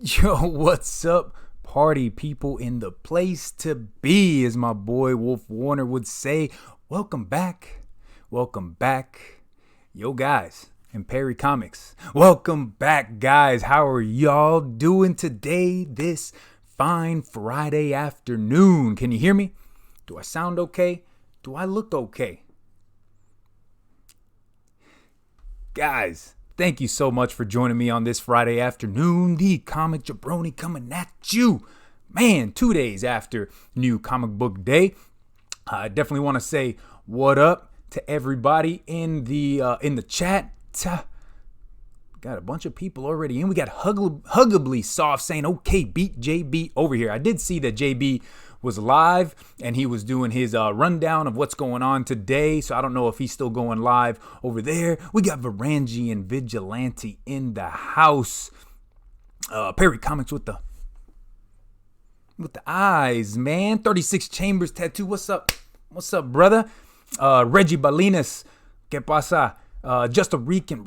Yo, what's up, party people in the place to be, as my boy Wolf Warner would say. Welcome back. Welcome back. Yo, guys, and Perry Comics. Welcome back, guys. How are y'all doing today, this fine Friday afternoon? Can you hear me? Do I sound okay? Do I look okay? Guys, thank you so much for joining me on this Friday afternoon. The Comic Jabroni coming at you. Man, 2 days after New Comic Book Day. I definitely want to say what up to everybody in the chat. Got a bunch of people already in. We got Huggably Soft saying, okay, beat JB over here. I did see that JB was live and he was doing his rundown of what's going on today. So I don't know if he's still going live over there. We got Varangi and Vigilante in the house. Perry Comics with the eyes, man. 36 Chambers tattoo. What's up? What's up, brother? Reggie Balinas. ¿Qué pasa? Just a Rican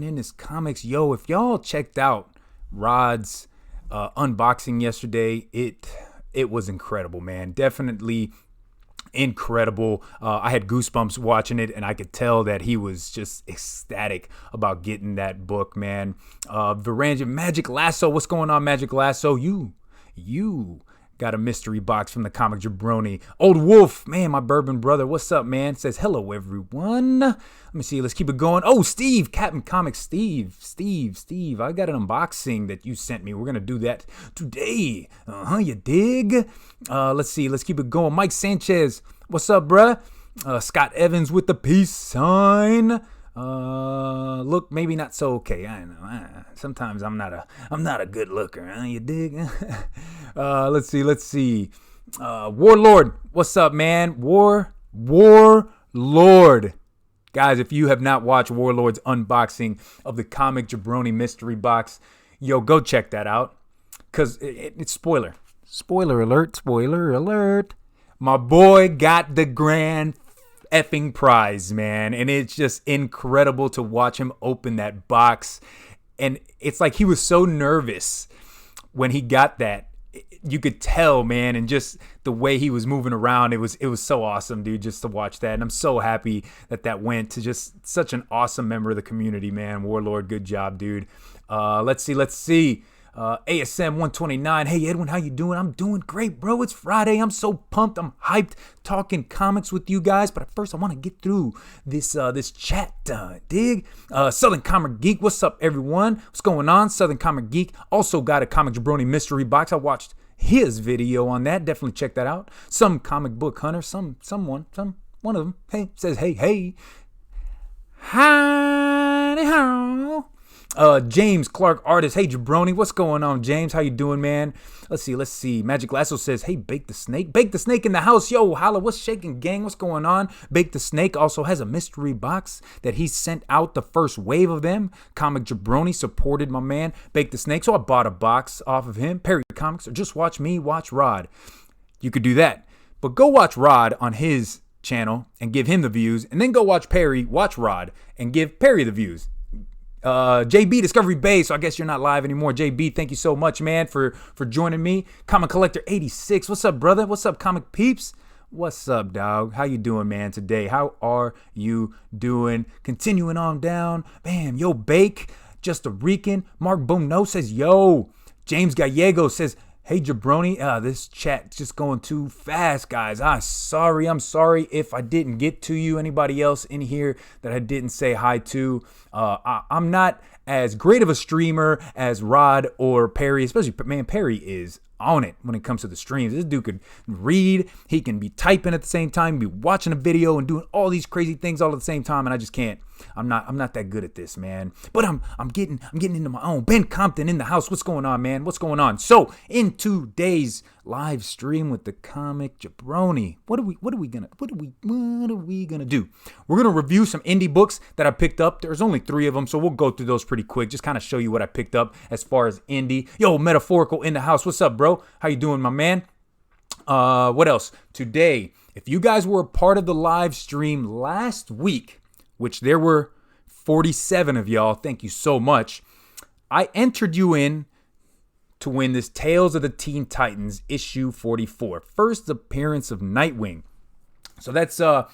in his comics. Yo, if y'all checked out Rod's unboxing yesterday, it was incredible, man. Definitely incredible. I had goosebumps watching it, and I could tell that he was just ecstatic about getting that book, man. Varangi, Magic Lasso. What's going on, Magic Lasso? You got a mystery box from the Comic Jabroni. Old Wolf, man, my bourbon brother. What's up, man? Says, hello, everyone. Let me see. Let's keep it going. Oh, Steve, Captain Comics. Steve. I got an unboxing that you sent me. We're going to do that today. You dig? Let's see. Let's keep it going. Mike Sanchez. What's up, bruh? Scott Evans with the peace sign. Look, maybe not so okay. I know. Sometimes I'm not a good looker. You dig? Let's see. Warlord, what's up, man? Warlord. Guys, if you have not watched Warlord's unboxing of the Comic Jabroni mystery box, yo, go check that out. Cause it's spoiler alert. My boy got the grand effing prize, man, and it's just incredible to watch him open that box. And it's like he was so nervous when he got that. You could tell, man, and just the way he was moving around, it was so awesome, dude, just to watch that. And I'm so happy that went to just such an awesome member of the community, man. Warlord, good job, dude. Let's see. ASM 129. Hey, Edwin, how you doing? I'm doing great, bro. It's Friday. I'm so pumped. I'm hyped talking comics with you guys. But first, I want to get through this chat. Dig? Southern Comic Geek. What's up, everyone? What's going on? Southern Comic Geek also got a Comic Jabroni mystery box. I watched his video on that. Definitely check that out. Some comic book hunter. One of them. Hey, says hey. Hi, how? James Clark Artist. Hey, Jabroni, what's going on, James? How you doing, man? Let's see. Magic Lasso says, hey, Bake the Snake in the house. Yo, holla, what's shaking, gang? What's going on? Bake the Snake also has a mystery box that he sent out, the first wave of them. Comic Jabroni supported my man, Bake the Snake, so I bought a box off of him. Perry Comics, or just watch me watch Rod. You could do that. But go watch Rod on his channel and give him the views, and then go watch Perry watch Rod and give Perry the views. JB Discovery Bay, so I guess you're not live anymore. JB, thank you so much, man, for joining me. Comic Collector 86, what's up, brother? What's up, Comic Peeps? What's up, dog? How you doing, man, today? How are you doing? Continuing on down. Bam, yo, Bake, Just a Rican. Mark Bono says, yo. James Gallego says, hey, Jabroni, this chat's just going too fast, guys. I'm sorry if I didn't get to you. Anybody else in here that I didn't say hi to? I'm not as great of a streamer as Rod or Perry, especially, man, Perry is on it when it comes to the streams. This dude could read, he can be typing at the same time, be watching a video and doing all these crazy things all at the same time, and I just can't. I'm not that good at this, man. But I'm getting into my own. Ben Compton in the house. What's going on, man? What's going on? So in today's live stream with the Comic Jabroni, what are we gonna do? We're gonna review some indie books that I picked up. There's only 3 of them, so we'll go through those pretty quick. Just kind of show you what I picked up as far as indie. Yo, Metaphorical in the house. What's up, bro? How you doing, my man? What else? Today, if you guys were a part of the live stream last week, which there were 47 of y'all, thank you so much. I entered you in to win this Tales of the Teen Titans issue 44. First appearance of Nightwing. So that's kind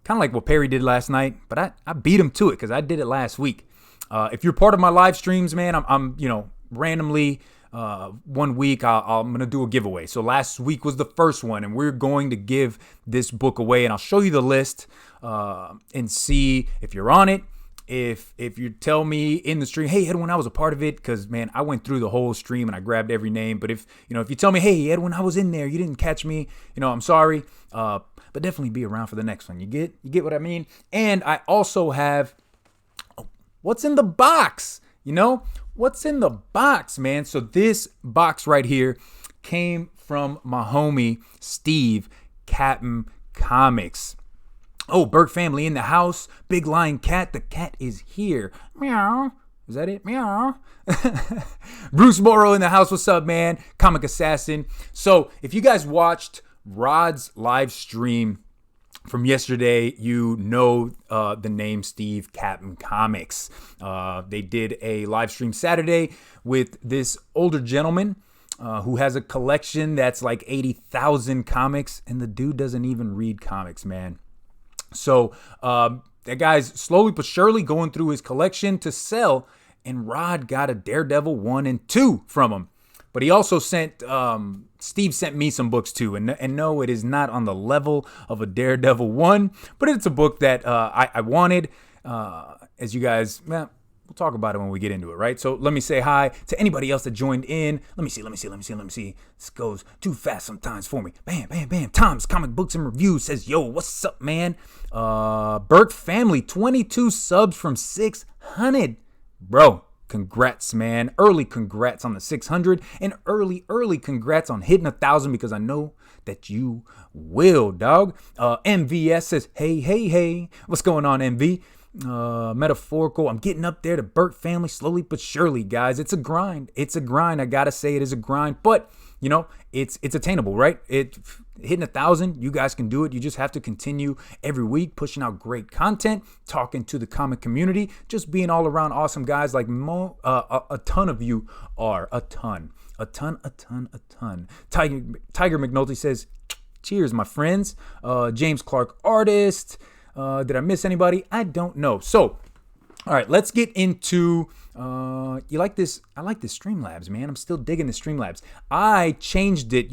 of like what Perry did last night, but I beat him to it because I did it last week. If you're part of my live streams, man, I'm randomly 1 week I'm going to do a giveaway. So last week was the first one, and we're going to give this book away, and I'll show you the list and see if you're on it. If you tell me in the stream, hey, Edwin, I was a part of it, because, man, I went through the whole stream and I grabbed every name. But if you tell me, hey, Edwin, I was in there, you didn't catch me, I'm sorry. But definitely be around for the next one. You get what I mean? And I also have what's in the box, What's in the box, man? So this box right here came from my homie, Steve, Captain Comics. Oh, Burke family in the house. Big Lion Cat. The cat is here. Meow. Is that it? Meow. Bruce Morrow in the house. What's up, man? Comic Assassin. So if you guys watched Rod's live stream from yesterday, you know the name Steve Captain Comics. They did a live stream Saturday with this older gentleman who has a collection that's like 80,000 comics, and the dude doesn't even read comics, man. So that guy's slowly but surely going through his collection to sell, and Rod got a Daredevil 1 and 2 from him. But he also Steve sent me some books too. And no, it is not on the level of a Daredevil 1, but it's a book that I wanted. As you guys, we'll talk about it when we get into it, right? So let me say hi to anybody else that joined in. Let me see. This goes too fast sometimes for me. Bam, bam, bam. Tom's Comic Books and Reviews says, yo, what's up, man? Burke family, 22 subs from 600. Bro. Congrats, man. Early congrats on the 600 and early congrats on hitting 1,000, because I know that you will, dog. MVS says, hey. What's going on, MV? Metaphorical. I'm getting up there to Burke family slowly but surely, guys. It's a grind. I gotta say it is a grind, but it's attainable, right? Hitting 1,000, you guys can do it. You just have to continue every week pushing out great content, talking to the comic community, just being all around awesome guys like a ton of you are. A ton. Tiger McNulty says, cheers, my friends. James Clark Artist. Did I miss anybody? I don't know. So, all right, let's get into, you like this? I like this Streamlabs, man. I'm still digging the Streamlabs. I changed it.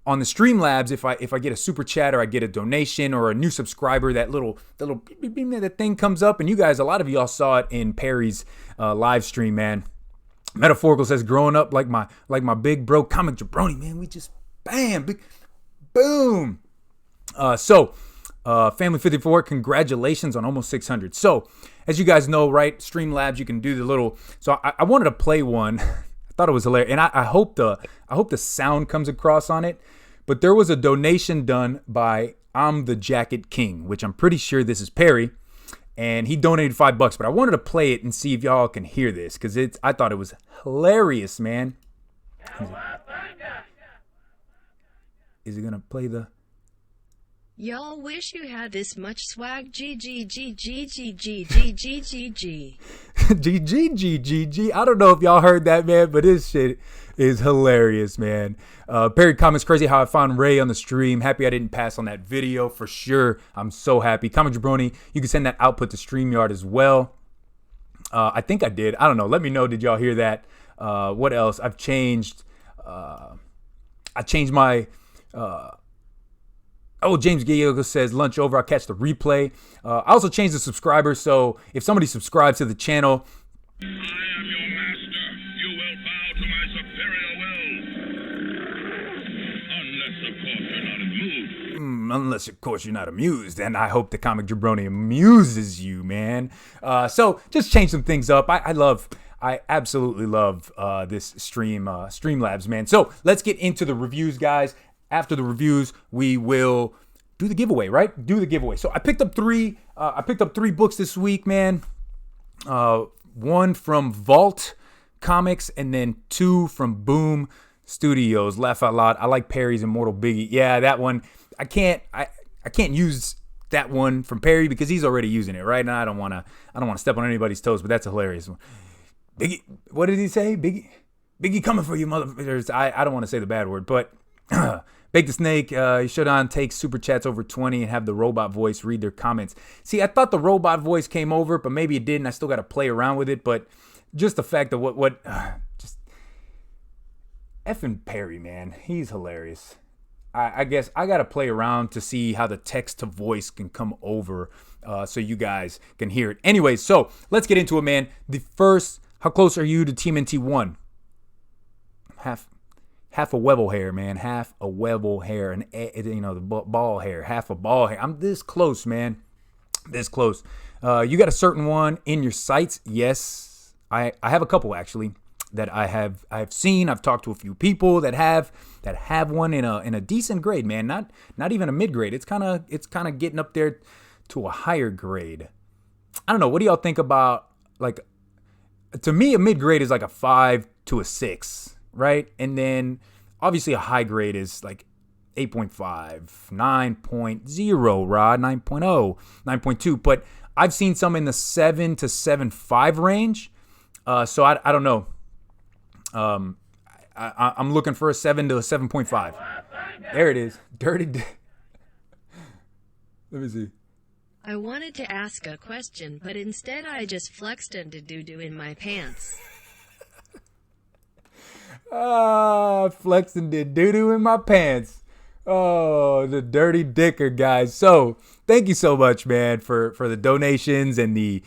On the Streamlabs, if I get a super chat or I get a donation or a new subscriber, that little beep, that thing comes up. And you guys, a lot of y'all saw it in Perry's live stream, man. Metaphorical says, growing up like my big bro Comic Jabroni, man. We just bam, big boom. Family 54, congratulations on almost 600. So, as you guys know, right, Streamlabs, you can do the little. So I wanted to play one. I thought it was hilarious, and I hope the sound comes across on it. But there was a donation done by I'm the Jacket King, which I'm pretty sure this is Perry, and he donated $5. But I wanted to play it and see if y'all can hear this, because I thought it was hilarious, man. Is it gonna play the? Y'all wish you had this much swag. GGGGGGGGGG. GGGGG. I don't know if y'all heard that, man, but this shit is hilarious, man. Perry comments, crazy how I found Ray on the stream. Happy I didn't pass on that video for sure. I'm so happy. Comic Jabroni, you can send that output to StreamYard as well. I think I did. I don't know. Let me know. Did y'all hear that? What else? I've changed. I changed my. James Gallego says, lunch over, I'll catch the replay. I also changed the subscriber, so if somebody subscribes to the channel. I am your master. You will bow to my superior will. Unless, of course, you're not amused. And I hope the Comic Jabroni amuses you, man. So just change some things up. I absolutely love this Streamlabs, man. So let's get into the reviews, guys. After the reviews, we will do the giveaway, right? Do the giveaway. So I picked up three books this week, man. One from Vault Comics and then 2 from Boom Studios. Laugh out loud. I like Perry's Immortal Biggie. Yeah, that one. I can't use that one from Perry because he's already using it, right? And I don't want to step on anybody's toes, but that's a hilarious one. Biggie, what did he say? Biggie. Biggie coming for you, motherfuckers. I don't want to say the bad word, but Bake the Snake, you should on take super chats over 20 and have the robot voice read their comments. See, I thought the robot voice came over, but maybe it didn't. I still got to play around with it, but just the fact of just effing Perry, man. He's hilarious. I guess I got to play around to see how the text to voice can come over so you guys can hear it. Anyway, so let's get into it, man. How close are you to Team NT1? Half a Wevel hair, man. Half a Wevel hair. And, the ball hair. Half a ball hair. I'm this close, man. This close. You got a certain one in your sights? Yes. I have a couple, actually, that I've seen. I've talked to a few people that have one in a decent grade, man. Not even a mid grade. It's kind of getting up there to a higher grade. I don't know. What do y'all think about, like, to me, a mid grade is like a 5 to a 6, right? And then obviously a high grade is like 8.5, 9.0, Rod, 9.0, 9.2. But I've seen some in the 7 to 7.5 range. So I don't know. I'm looking for a 7 to a 7.5. There it is. Dirty. Let me see. I wanted to ask a question, but instead I just flexed into doo-doo in my pants. Flexing did doo-doo in my pants. Oh, the dirty dicker, guys. So thank you so much, man, for the donations and the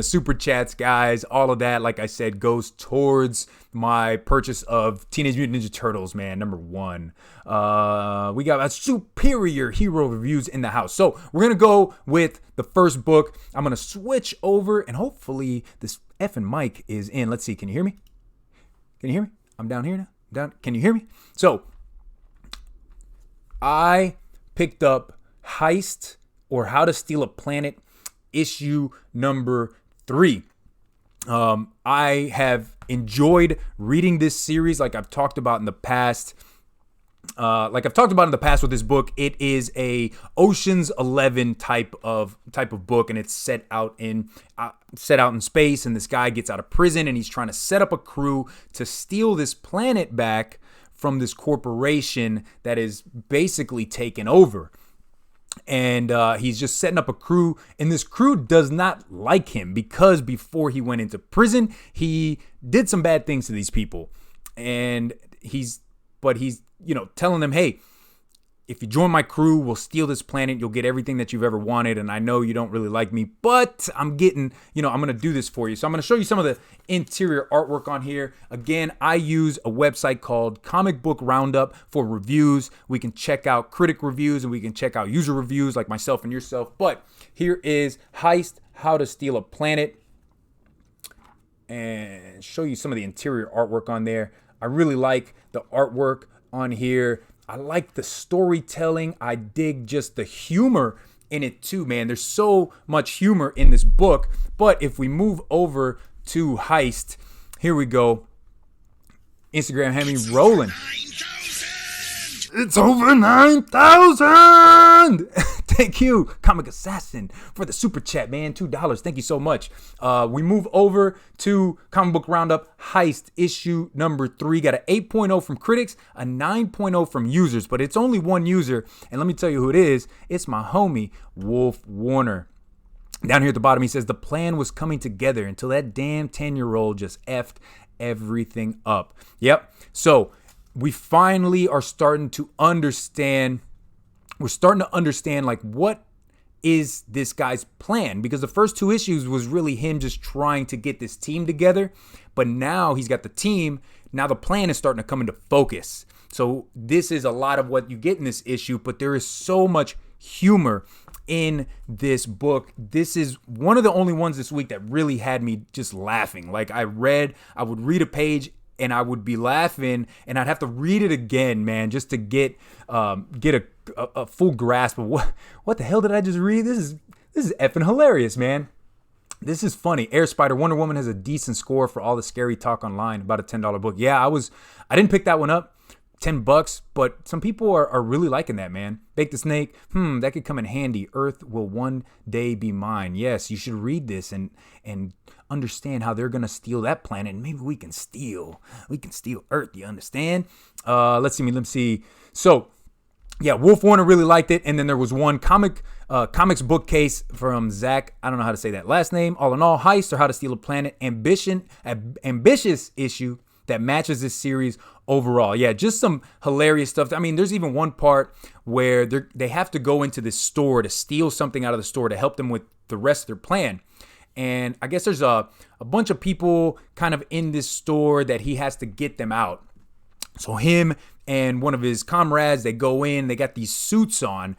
super chats, guys. All of that, like I said, goes towards my purchase of Teenage Mutant Ninja Turtles, man, #1. We got a superior hero reviews in the house. So we're going to go with the first book. I'm going to switch over, and hopefully this effing mic is in. Let's see. Can you hear me? Can you hear me? I'm down here now. Can you hear me? So I picked up Heist or How to Steal a Planet issue #3. I have enjoyed reading this series like I've talked about in the past. With this book, it is a Ocean's 11 type of book, and it's set out in space. And this guy gets out of prison, and he's trying to set up a crew to steal this planet back from this corporation that is basically taken over. And he's just setting up a crew, and this crew does not like him because before he went into prison, he did some bad things to these people. And he's telling them, hey, if you join my crew, we'll steal this planet. You'll get everything that you've ever wanted. And I know you don't really like me, but I'm going to do this for you. So I'm going to show you some of the interior artwork on here. Again, I use a website called Comic Book Roundup for reviews. We can check out critic reviews and we can check out user reviews like myself and yourself. But here is Heist, How to Steal a Planet, and show you some of the interior artwork on there. I really like the artwork on here. I like the storytelling. I dig just the humor in it too, man. There's so much humor in this book. But if we move over to Heist, here we go. Instagram had me rolling. It's over 9,000. Thank you, Comic Assassin, for the super chat, man. $2. Thank you so much. We move over to Comic Book Roundup Heist issue #3. Got an 8.0 from critics, a 9.0 from users, but it's only one user. And let me tell you who it is. It's my homie, Wolf Warner. Down here at the bottom, he says, the plan was coming together until that damn 10-year-old just effed everything up. Yep. So we finally are starting to understand. We're starting to understand, like, what is this guy's plan? Because the first 2 issues was really him just trying to get this team together. But now he's got the team. Now the plan is starting to come into focus. So this is a lot of what you get in this issue, but there is so much humor in this book. This is one of the only ones this week that really had me just laughing. Like, I would read a page and I would be laughing, and I'd have to read it again, man, just to get a full grasp of what the hell did I just read? This is effing hilarious, man. This is funny. Air Spider, Wonder Woman has a decent score for all the scary talk online. About a $10 book. Yeah, I didn't pick that one up, $10, but some people are really liking that, man. Bake the Snake, that could come in handy. Earth will one day be mine. Yes, you should read this and understand how they're gonna steal that planet, and maybe we can steal Earth. You understand? Let's see. So, yeah, Wolf Warner really liked it, and then there was one comics bookcase from Zach. I don't know how to say that last name. All in all, Heist or How to Steal a Planet. Ambitious issue that matches this series overall. Yeah, just some hilarious stuff. I mean, there's even one part where they have to go into this store to steal something out of the store to help them with the rest of their plan. And I guess there's a bunch of people kind of in this store that he has to get them out. So him and one of his comrades, they go in, they got these suits on.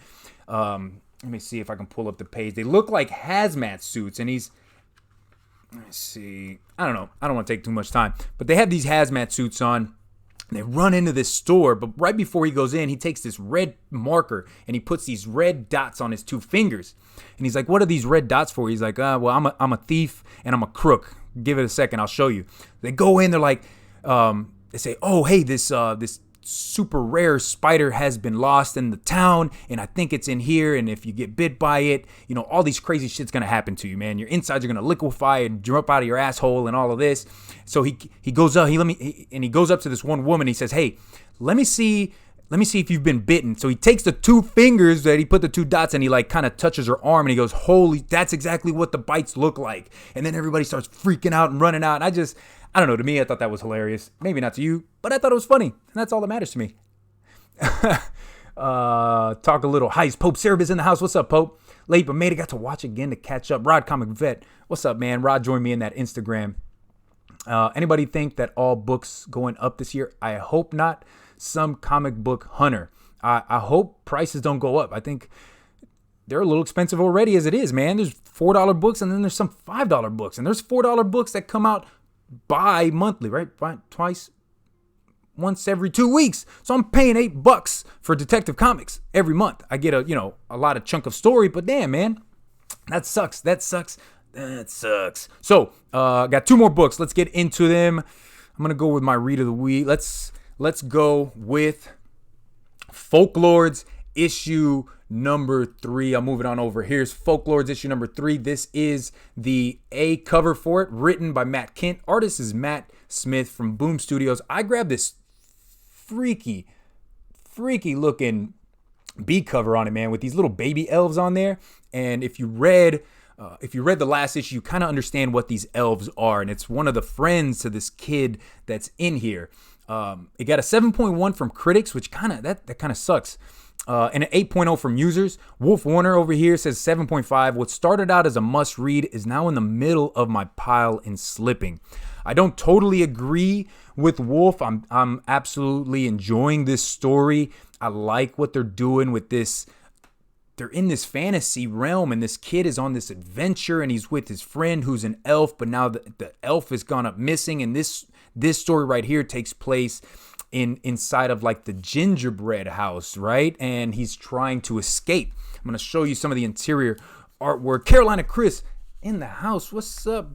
Let me see if I can pull up the page. They look like hazmat suits, and let's see. I don't know. I don't want to take too much time. But they have these hazmat suits on. They run into this store, but right before he goes in, he takes this red marker and he puts these red dots on his 2 fingers. And he's like, "What are these red dots for?" He's like, "Well, I'm a thief and I'm a crook. Give it a second. I'll show you." They go in. They're like, they say, "Oh, hey, this super rare spider has been lost in the town, and I think it's in here, and if you get bit by it, all these crazy shit's gonna happen to you, man. Your insides are gonna liquefy and drop out of your asshole and all of this." So he goes up, he goes up to this one woman. He says, "Hey, let me see if you've been bitten." So he takes the 2 fingers that he put the 2 dots and he like kind of touches her arm, and he goes, "Holy, that's exactly what the bites look like." And then everybody starts freaking out and running out. And I don't know, to me, I thought that was hilarious. Maybe not to you, but I thought it was funny. And that's all that matters to me. Talk a little Heist. Pope Cerebus in the house. What's up, Pope? Late but made it. Got to watch again to catch up. Rod Comic Vet. What's up, man? Rod joined me in that Instagram. Anybody think that all books going up this year? I hope not. Some comic book hunter. I hope prices don't go up. I think they're a little expensive already as it is, man. There's $4 books, and then there's some $5 books. And there's $4 books that come out bi-monthly, right? Once every 2 weeks. So I'm paying $8 for Detective Comics every month. I get a lot of chunk of story, but damn, man, that sucks. So, got 2 more books. Let's get into them. I'm going to go with my read of the week. Let's go with Folklords issue number 3. I'm moving on over. Here's Folklords issue number 3. This is the A cover for it, written by Matt Kent. Artist is Matt Smith from Boom Studios. I grabbed this freaky looking B cover on it, man, with these little baby elves on there. And if you read the last issue, you kind of understand what these elves are. And it's one of the friends to this kid that's in here. It got a 7.1 from critics, which kind of sucks. And an 8.0 from users. Wolf Warner over here says 7.5. What started out as a must read is now in the middle of my pile and slipping. I don't totally agree with Wolf. I'm absolutely enjoying this story. I like what they're doing with this. They're in this fantasy realm, and this kid is on this adventure, and he's with his friend who's an elf, but now the elf has gone up missing, and this story right here takes place inside of like the gingerbread house, right? And he's trying to escape. I'm going to show you some of the interior artwork. Carolina Chris in the house. What's up,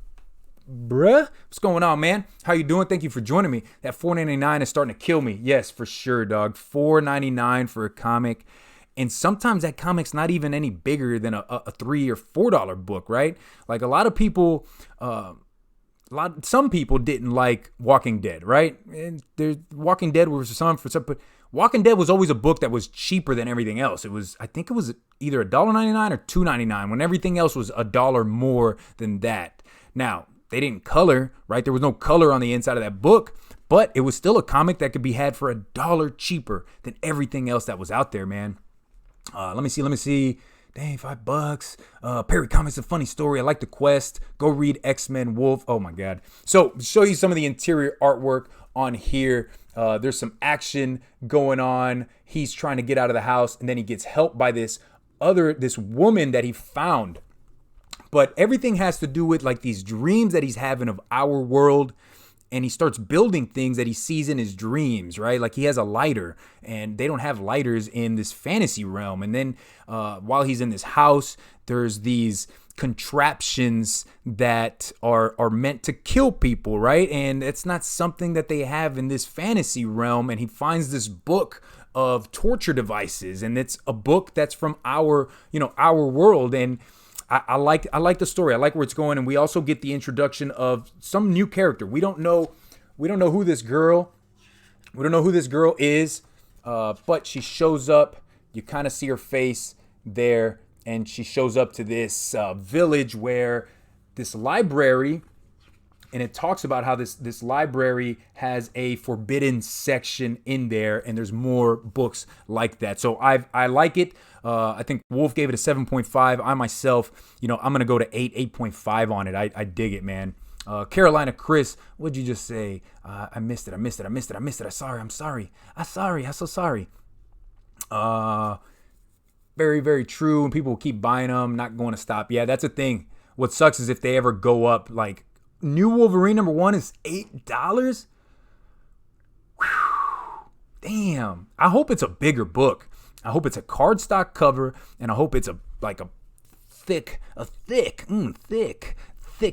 bruh? What's going on, man? How you doing? Thank you for joining me. That $4.99 is starting to kill me. Yes, for sure, dog. $4.99 for a comic. And sometimes that comic's not even any bigger than a $3 or $4 book, right? Like a lot of people, some people didn't like Walking Dead, right? And Walking Dead was but Walking Dead was always a book that was cheaper than everything else. I think it was either $1.99 or $2.99 when everything else was $1 more than that. Now, they didn't color, right? There was no color on the inside of that book, but it was still a comic that could be had for $1 cheaper than everything else that was out there, man. Let me see. Dang, $5. Perry Comics, a funny story. I like the quest. Go read X-Men Wolf. Oh my God. So show you some of the interior artwork on here. There's some action going on. He's trying to get out of the house, and then he gets helped by this woman that he found. But everything has to do with like these dreams that he's having of our world. And he starts building things that he sees in his dreams, right? Like he has a lighter, and they don't have lighters in this fantasy realm. And then while he's in this house, there's these contraptions that are meant to kill people, right? And it's not something that they have in this fantasy realm. And he finds this book of torture devices, and it's a book that's from our world. And I like the story. I like where it's going. And we also get the introduction of some new character. We don't know who this girl is, but she shows up. You kind of see her face there, and she shows up to this village where this library, and it talks about how this library has a forbidden section in there, and there's more books like that. So I like it. I think Wolf gave it a 7.5. I myself, I'm gonna go to 8.5 on it. I dig it, man. Carolina Chris, what'd you just say? I missed it. I'm sorry. I'm so sorry. Very, very true. And people keep buying them, not going to stop. Yeah, that's a thing. What sucks is if they ever go up, like new Wolverine #1 is $8. Whew. Damn. I hope it's a bigger book. I hope it's a cardstock cover, and I hope it's a thick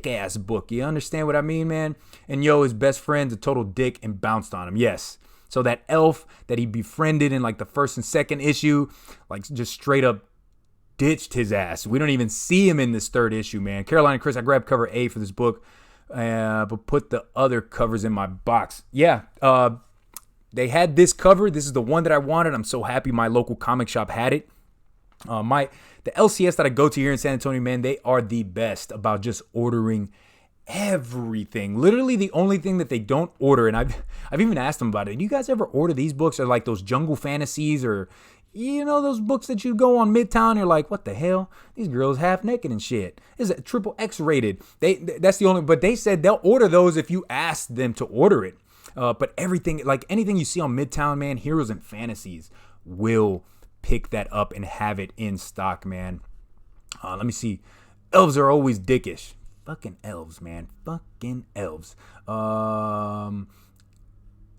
ass book. You understand what I mean, man? And his best friend's a total dick and bounced on him. Yes. So that elf that he befriended in like the first and second issue, like just straight up ditched his ass. We don't even see him in this third issue, man. Carolina Chris, I grabbed cover A for this book, but put the other covers in my box. Yeah, they had this cover. This is the one that I wanted. I'm so happy my local comic shop had it. The LCS that I go to here in San Antonio, man, they are the best about just ordering everything. Literally the only thing that they don't order, and I've even asked them about it. Do you guys ever order these books, or like those jungle fantasies, or those books that you go on Midtown, you're like, what the hell? These girls half naked and shit. Is it triple X rated? That's the only, but they said they'll order those if you ask them to order it. But everything, like anything you see on Midtown, man, Heroes and Fantasies will pick that up and have it in stock, man. Let me see. Elves are always dickish. Fucking elves, man. Fucking elves.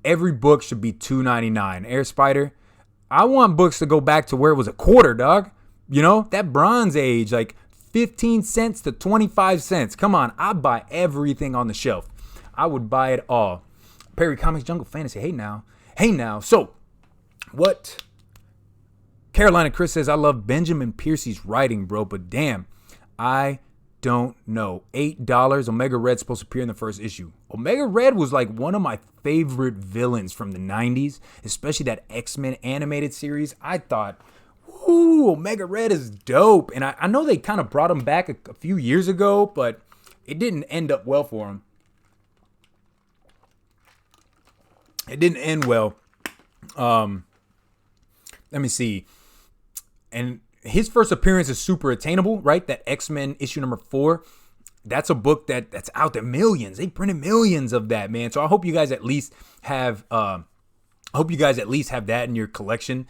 Every book should be $2.99. Air Spider. I want books to go back to where it was a quarter, dog. That Bronze Age, like 15 cents to 25 cents. Come on, I buy everything on the shelf. I would buy it all. Perry Comics Jungle Fantasy. Hey now. So, what? Carolina Chris says, I love Benjamin Piercy's writing, bro, but damn, I don't know. $8. Omega Red's supposed to appear in the first issue. Omega Red was like one of my favorite villains from the 90s, especially that X-Men animated series. I thought, ooh, Omega Red is dope. And I know they kind of brought him back a few years ago, but it didn't end up well for him. It didn't end well. Let me see. And his first appearance is super attainable, right? That X-Men issue #4. That's a book that's out there. Millions. They printed millions of that, man. So I hope you guys at least have that in your collection.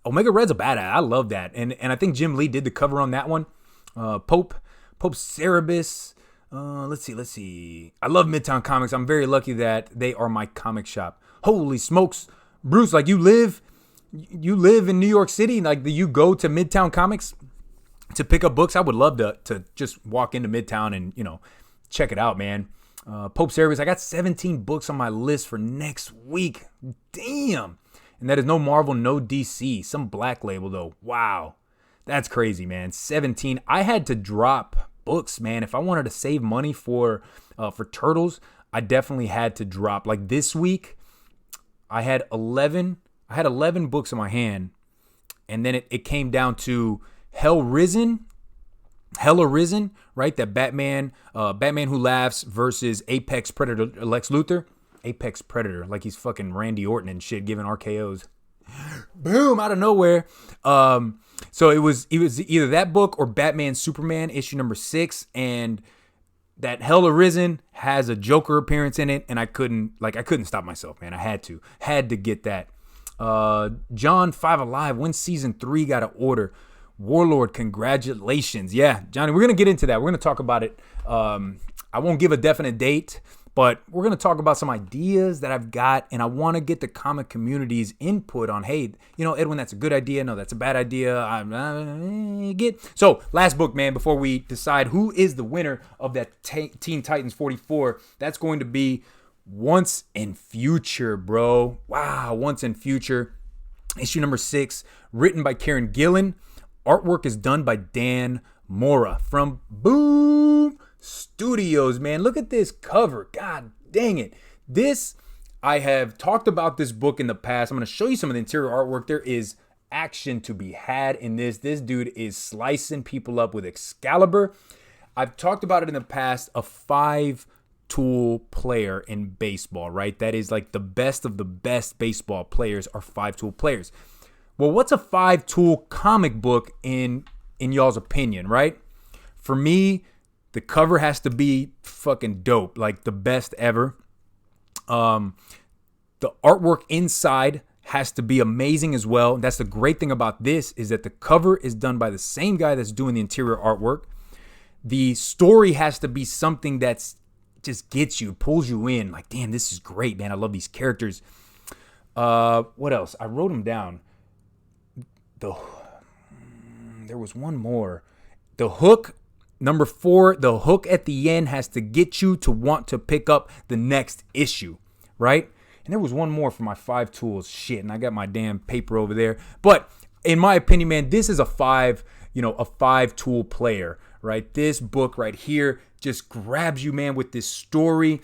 Omega Red's a badass. I love that. And I think Jim Lee did the cover on that one. Pope Cerebus. Let's see. I love Midtown Comics. I'm very lucky that they are my comic shop. Holy smokes. Bruce, like you live in New York City, like do you go to Midtown Comics to pick up books? I would love to just walk into Midtown and, check it out, man. Pope Cerebus, I got 17 books on my list for next week. Damn. And that is no Marvel, no DC. Some Black Label, though. Wow. That's crazy, man. 17. I had to drop books, man. If I wanted to save money for Turtles, I definitely had to drop. Like this week, I had 11 books in my hand, and then it came down to Hella Risen, right? That Batman Who Laughs versus Apex Predator Lex Luthor. Apex Predator, like he's fucking Randy Orton and shit, giving RKOs. Boom, out of nowhere. So it was either that book or Batman Superman issue #6, and that Hella Risen has a Joker appearance in it, and I couldn't stop myself, man. I had to get that. John 5 Alive, when season 3 got an order. Warlord, congratulations. Yeah, Johnny, we're going to get into that. We're going to talk about it. I won't give a definite date, But we're going to talk about some ideas that I've got, and I want to get the comic community's input on, hey, Edwin, that's a good idea. No, that's a bad idea. So, last book, man, before we decide who is the winner of that Teen Titans 44, that's going to be Once and Future, bro. Wow, Once and Future. Issue number 6, written by Karen Gillan. Artwork is done by Dan Mora from Boom Studios, man. Look at this cover. God dang it. I have talked about this book in the past. I'm going to show you some of the interior artwork. There is action to be had in this. This dude is slicing people up with Excalibur. I've talked about it in the past, a 5-tool player in baseball, right? That is like the best of the best baseball players are 5-tool players. Well, what's a 5-tool comic book in y'all's opinion, right? For me, the cover has to be fucking dope, like the best ever. The artwork inside has to be amazing as well. That's the great thing about this, is that the cover is done by the same guy that's doing the interior artwork. The story has to be something that's just gets you, pulls you in. Like, damn, this is great, man. I love these characters. What else? I wrote them down. There was one more. The hook, number 4, the hook at the end has to get you to want to pick up the next issue, right? And there was one more for my 5 tools. Shit, and I got my damn paper over there. But in my opinion, man, this is a 5-tool player, right? This book right here just grabs you, man, with this story.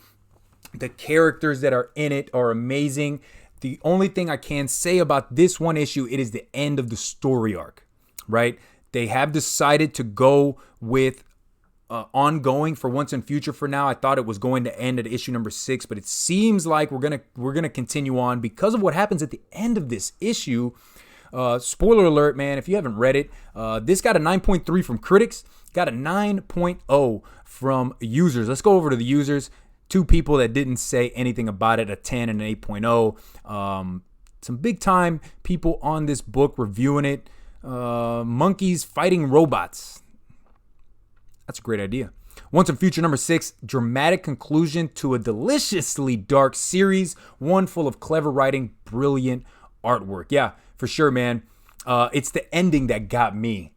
The characters that are in it are amazing. The only thing I can say about this one issue, it is the end of the story arc, right? They have decided to go with ongoing for Once and Future for now. I thought it was going to end at issue number 6, but it seems like we're gonna continue on because of what happens at the end of this issue. Spoiler alert, man, if you haven't read it, this got a 9.3 from critics, got a 9.0 from users. Let's go over to the users. 2 people that didn't say anything about it, a 10 and an 8.0. Some big time people on this book reviewing it. Monkeys fighting robots. That's a great idea. Once and Future number 6, dramatic conclusion to a deliciously dark series, one full of clever writing, brilliant artwork. Yeah, for sure, man. It's the ending that got me.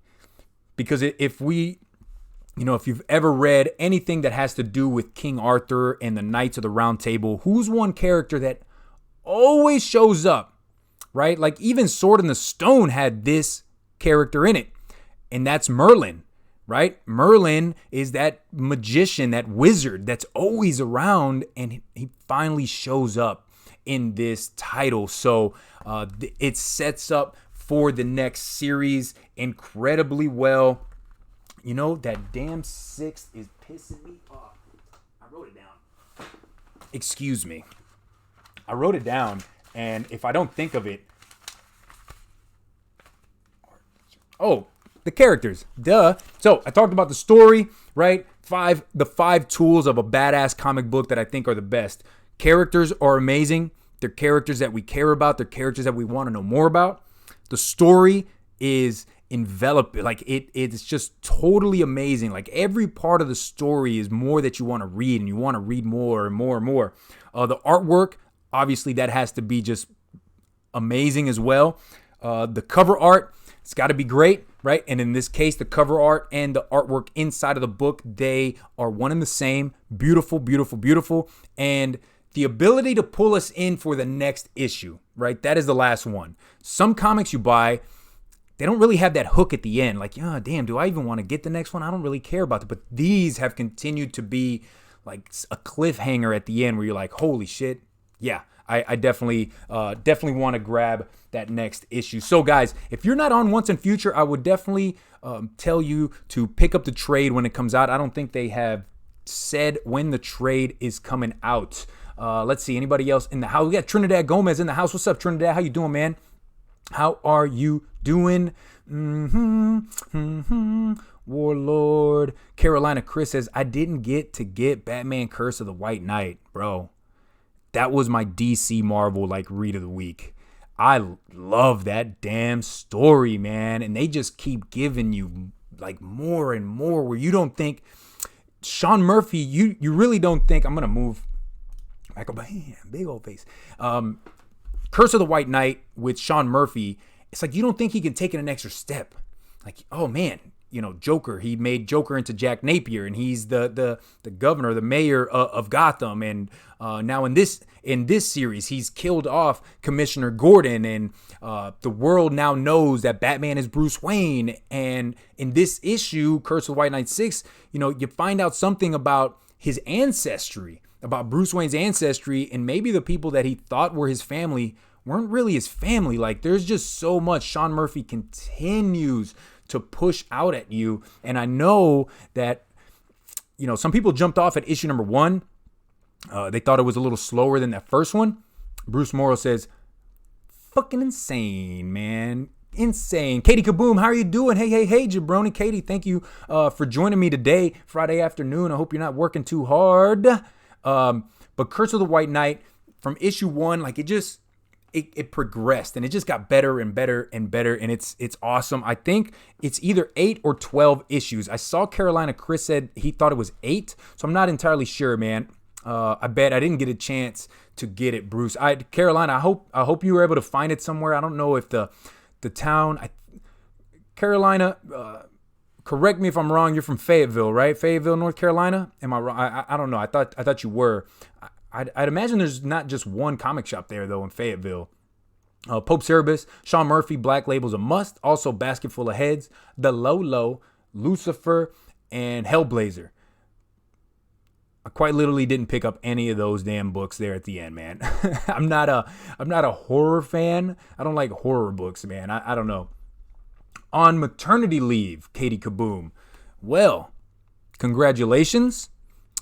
Because if you've ever read anything that has to do with King Arthur and the Knights of the Round Table, who's one character that always shows up, right? Like even Sword in the Stone had this character in it, and that's Merlin, right? Merlin is that magician, that wizard that's always around, and he finally shows up in this title. So it sets up for the next series incredibly well. That damn 6 is pissing me off. I wrote it down. Excuse me. I wrote it down, and if I don't think of it... Oh, the characters. Duh. So, I talked about the story, right? The 5 tools of a badass comic book that I think are the best. Characters are amazing. They're characters that we care about. They're characters that we want to know more about. The story is enveloping. Like it's just totally amazing. Like every part of the story is more that you want to read, and you want to read more and more and more. The artwork, obviously, that has to be just amazing as well. The cover art, it's got to be great, right? And in this case, the cover art and the artwork inside of the book, they are one and the same. Beautiful, beautiful, beautiful. And the ability to pull us in for the next issue, right? That is the last one. Some comics you buy, they don't really have that hook at the end. Like, damn, do I even want to get the next one? I don't really care about it. But these have continued to be like a cliffhanger at the end where you're like, holy shit. Yeah, I definitely want to grab that next issue. So guys, if you're not on Once and Future, I would definitely tell you to pick up the trade when it comes out. I don't think they have said when the trade is coming out. Let's see, anybody else in the house? We got Trinidad Gomez in the house. What's up, Trinidad? How you doing, man? How are you doing? Warlord. Carolina Chris says, I didn't get Batman Curse of the White Knight, bro. That was my DC Marvel read of the week. I love that damn story, man. And they just keep giving you more and more where you don't think, Sean Murphy, you really don't think, I'm going to move Michael, bam, big old face. Curse of the White Knight with Sean Murphy. It's like you don't think he can take it an extra step. Like, oh man, Joker. He made Joker into Jack Napier, and he's the governor, the mayor of Gotham. And now in this series, he's killed off Commissioner Gordon, and the world now knows that Batman is Bruce Wayne. And in this issue, Curse of the White Knight 6, you find out something about his ancestry, about Bruce Wayne's ancestry, and maybe the people that he thought were his family weren't really his family. Like, there's just so much Sean Murphy continues to push out at you. And I know that, some people jumped off at issue number 1. They thought it was a little slower than that first one. Bruce Morrow says, fucking insane, man. Insane. Katie Kaboom, how are you doing? Hey, Jabroni. Katie, thank you for joining me today, Friday afternoon. I hope you're not working too hard. But Curse of the White Knight, from issue 1, like it progressed, and it just got better and better and better, and it's awesome. I think it's either 8 or 12 issues. I saw Carolina Chris said he thought it was 8, so I'm not entirely sure, man. I bet I didn't get a chance to get it, Bruce. Carolina, I hope you were able to find it somewhere. I don't know if the town, Carolina, correct me if I'm wrong. You're from Fayetteville, right? Fayetteville, North Carolina. Am I wrong? I don't know. I thought you were. I'd imagine there's not just one comic shop there, though, in Fayetteville. Pope Cerebus, Sean Murphy, Black Label's a must. Also, Basket Full of Heads, The Lolo, Lucifer, and Hellblazer. I quite literally didn't pick up any of those damn books there at the end, man. I'm not a horror fan. I don't like horror books, man. I don't know. On maternity leave, Katie Kaboom. Well, congratulations.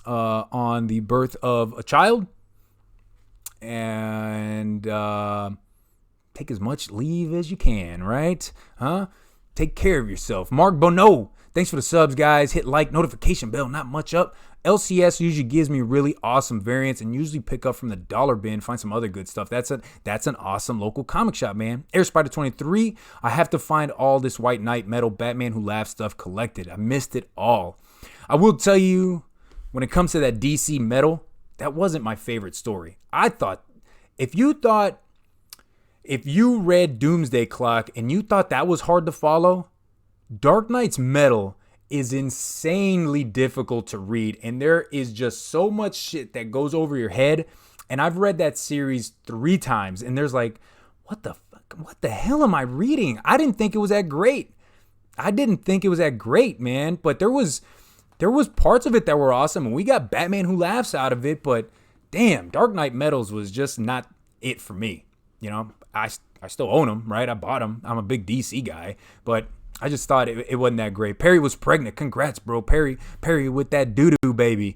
On the birth of a child, and take as much leave as you can, right? Take care of yourself. Mark Bono, thanks for the subs, guys. Hit like, notification bell, not much up. LCS usually gives me really awesome variants, and usually pick up from the dollar bin, find some other good stuff. That's an awesome local comic shop, man. Air Spider 23, I have to find all this White Knight Metal Batman Who Laughs stuff collected. I missed it all. I will tell you, when it comes to that DC Metal, that wasn't my favorite story. I thought, if you read Doomsday Clock and you thought that was hard to follow, Dark Knight's Metal is insanely difficult to read. And there is just so much shit that goes over your head. And I've read that series 3 times. And there's like, what the hell am I reading? I didn't think it was that great. Man. But there was parts of it that were awesome, and we got Batman Who Laughs out of it, but damn, Dark Knight Metals was just not it for me. I still own them, right? I bought them. I'm a big DC guy, but I just thought it wasn't that great. Perry was pregnant. Congrats, bro. Perry with that doo-doo, baby.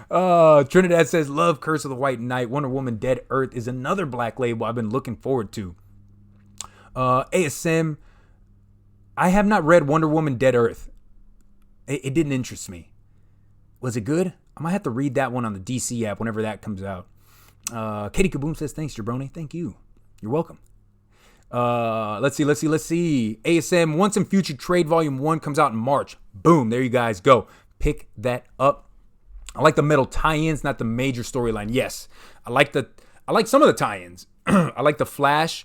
Trinidad says, love Curse of the White Knight. Wonder Woman Dead Earth is another Black Label I've been looking forward to. ASM, I have not read Wonder Woman Dead Earth. It didn't interest me. Was it good? I might have to read that one on the DC app whenever that comes out. Katie Kaboom says, thanks, Jabroni. Thank you. You're welcome. Let's see. ASM, Once and Future Trade Volume 1 comes out in March. Boom, there you guys go. Pick that up. I like the metal tie-ins, not the major storyline. Yes, I like some of the tie-ins. I like the Flash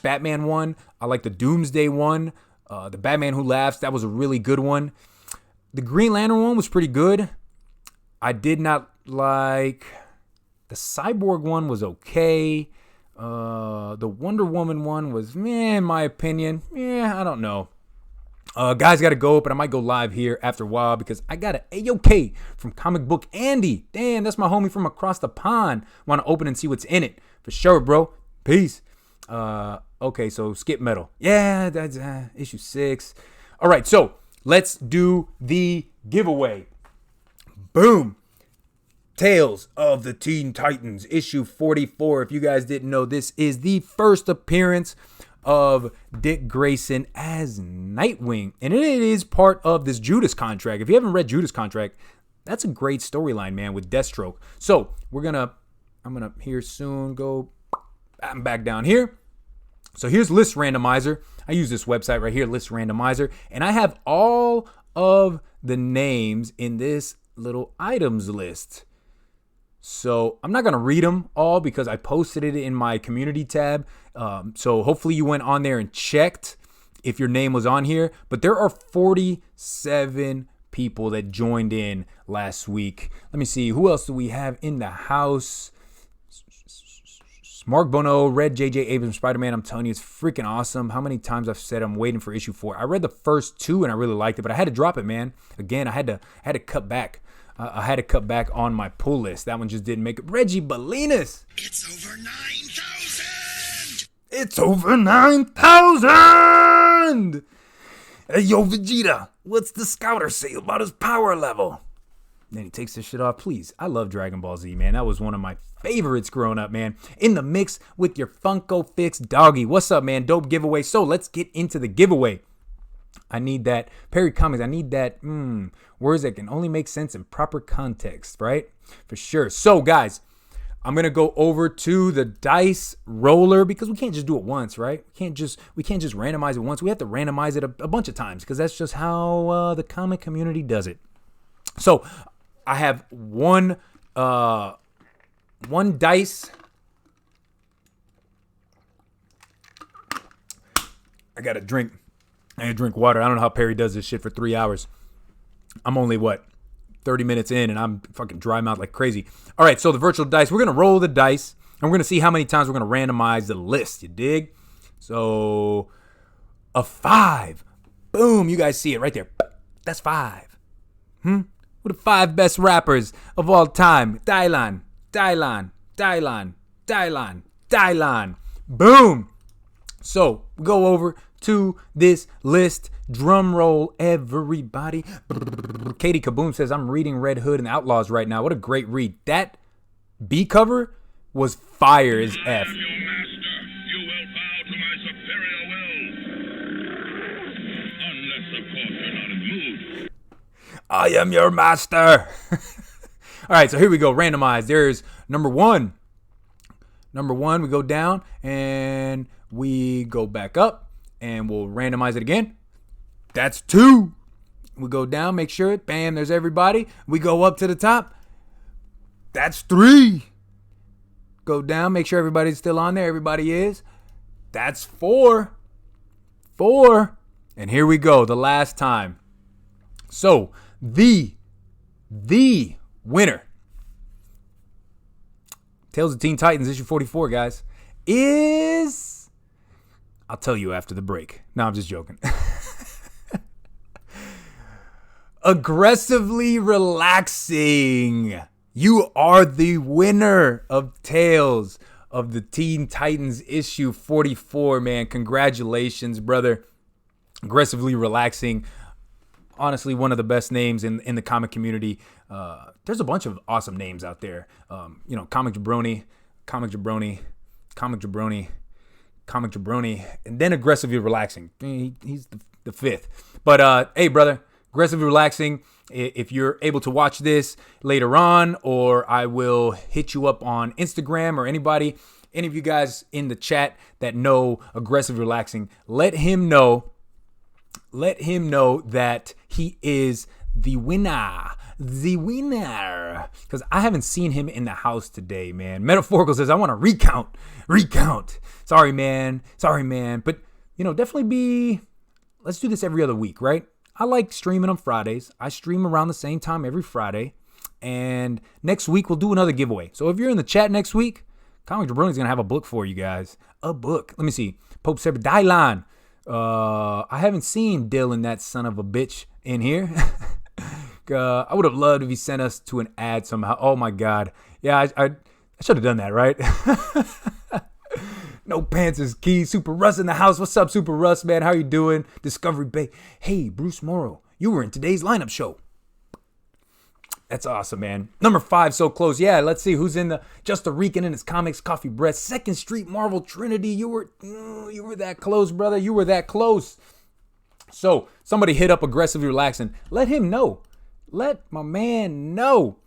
Batman one. I like the Doomsday one. The Batman Who Laughs, that was a really good one. The Green Lantern one was pretty good. I did not like the Cyborg one. Was okay. The Wonder Woman one was in my opinion. I don't know. Guys, gotta go, but I might go live here after a while because I got an A-OK from Comic Book Andy. Damn, that's my homie from across the pond. Want to open and see what's in it. For sure, bro. Peace. Okay, so skip metal. Yeah, that's issue 6. All right, so let's do the giveaway. Boom. Tales of the Teen Titans, issue 44. If you guys didn't know, this is the first appearance of Dick Grayson as Nightwing. And it is part of this Judas contract. If you haven't read Judas contract, that's a great storyline, man, with Deathstroke. So I'm gonna here soon go back down here. So here's List Randomizer. I use this website right here, List Randomizer, and I have all of the names in this little items list. So I'm not going to read them all because I posted it in my community tab. So hopefully you went on there and checked if your name was on here. But there are 47 people that joined in last week. Let me see. Who else do we have in the house? Mark Bono, Red J.J. Abrams, Spider-Man. I'm telling you, it's freaking awesome. How many times I've said I'm waiting for issue 4. I read the first 2 and I really liked it, but I had to drop it, man. Again, I had to cut back. I had to cut back on my pull list. That one just didn't make it. Reggie Bolinas. It's over 9,000! It's over 9,000! Hey, yo, Vegeta, what's the scouter say about his power level? Then he takes this shit off. Please, I love Dragon Ball Z, man. That was one of my favorites growing up, man. In the mix with your Funko Fix doggy. What's up, man? Dope giveaway. So let's get into the giveaway. I need that. Perry Comics, I need that words that can only make sense in proper context, right? For sure. So, guys, I'm going to go over to the dice roller because we can't just do it once, right? We can't just randomize it once. We have to randomize it a bunch of times because that's just how the comic community does it. So, I have one dice. I got to drink water. I don't know how Perry does this shit for 3 hours. I'm only, 30 minutes in, and I'm fucking dry mouth like crazy. All right, so the virtual dice. We're going to roll the dice, and we're going to see how many times we're going to randomize the list. You dig? So, a 5. Boom. You guys see it right there. That's 5. Who the 5 best rappers of all time? Dylan. Boom. So, we go over to this list. Drum roll, everybody. Katie Kaboom says, I'm reading Red Hood and Outlaws right now. What a great read. That B cover was fire as F. I am your master. You will bow to my superior will. Unless, of course, you're not in the mood. I am your master. All right, so here we go. Randomize. There's number 1. Number 1, we go down and we go back up and we'll randomize it again. That's 2. We go down, make sure, bam, there's everybody. We go up to the top. That's 3. Go down, make sure everybody's still on there. Everybody is. That's 4. 4. And here we go, the last time. So, the winner, Tales of Teen Titans, issue 44, guys, is... I'll tell you after the break. No, I'm just joking. Aggressively Relaxing. You are the winner of Tales of the Teen Titans issue 44, man. Congratulations, brother. Aggressively Relaxing. Honestly, one of the best names in the comic community. There's a bunch of awesome names out there. Comic Jabroni, and then Aggressively Relaxing. He's the 5th. But, hey, brother, Aggressively Relaxing, if you're able to watch this later on, or I will hit you up on Instagram or any of you guys in the chat that know Aggressively Relaxing, let him know that he is the winner. Because I haven't seen him in the house today, man. Metaphorical says, I want to recount. Sorry, man. But, definitely let's do this every other week, right? I like streaming on Fridays. I stream around the same time every Friday. And next week, we'll do another giveaway. So if you're in the chat next week, Comic Jabroni's going to have a book for you guys. A book. Let me see. Pope Saber Dylan. I haven't seen Dylan, that son of a bitch, in here. I would have loved if he sent us to an ad somehow. Oh, my God. Yeah, I should have done that, right? No Pants is key. Super Russ in the house. What's up, Super Russ, man? How you doing? Discovery Bay. Hey, Bruce Morrow, you were in today's lineup show. That's awesome, man. Number 5, so close. Yeah, let's see who's in the Just a Rican in his comics, Coffee Breath. 2nd Street Marvel Trinity. You were that close, brother. You were that close. So somebody hit up Aggressively Relaxing. Let him know. Let my man know.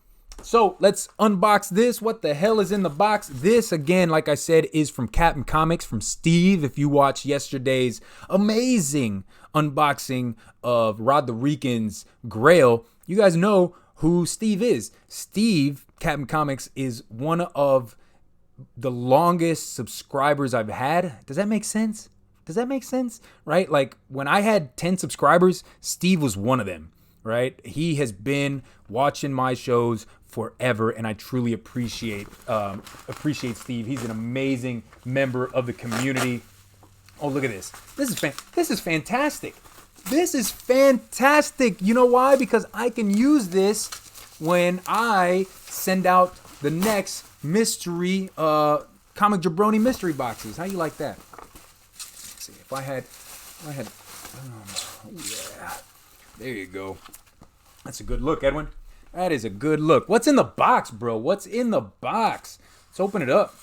So let's unbox this. What the hell is in the box? This, again, like I said, is from Captain Comics, from Steve. If you watched yesterday's amazing unboxing of Rod the Rican's Grail, you guys know who Steve is. Steve, Captain Comics, is one of the longest subscribers I've had. Does that make sense? Does that make sense? Right? Like when I had 10 subscribers, Steve was one of them, right? He has been watching my shows forever, and I truly appreciate Steve. He's an amazing member of the community. Oh, look at this. This is fantastic. This is fantastic. You know why? Because I can use this when I send out the next mystery comic jabroni mystery boxes. How you like that? Let's see if I had yeah. There you go. That's a good look, Edwin. That is a good look. What's in the box, bro? What's in the box? Let's open it up.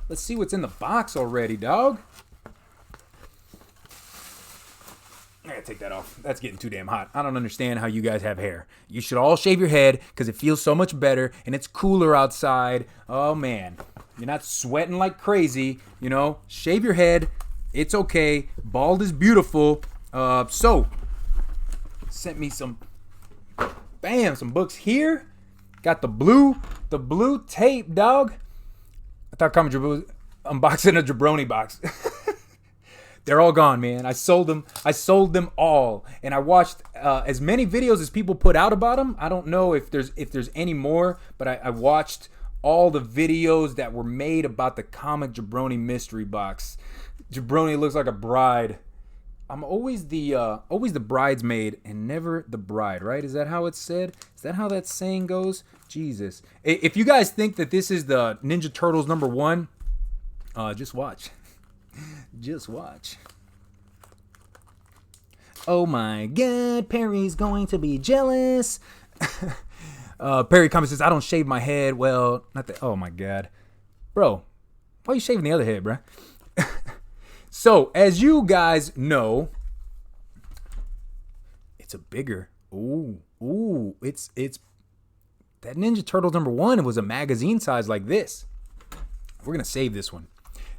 Let's see what's in the box already, dog. I gotta take that off. That's getting too damn hot. I don't understand how you guys have hair. You should all shave your head because it feels so much better and it's cooler outside. Oh man, you're not sweating like crazy. You know, shave your head. It's okay. Bald is beautiful. So sent me some books here. Got the blue tape, dog. I thought Comic Jabroni was unboxing a jabroni box. They're all gone, man. I sold them all, and I watched as many videos as people put out about them. I don't know if there's any more, but I watched all the videos that were made about the Comic Jabroni mystery box. Jabroni looks like a bride. I'm always the bridesmaid and never the bride, right? Is that how it's said? Is that how that saying goes? Jesus. If you guys think that this is the Ninja Turtles #1, just watch. Just watch. Oh my God, Perry's going to be jealous. Perry comments says, I don't shave my head. Well, not that. Oh my God. Bro, why are you shaving the other head, bro? So, as you guys know, it's a bigger. It's that Ninja Turtles #1. It was a magazine size like this. We're going to save this one.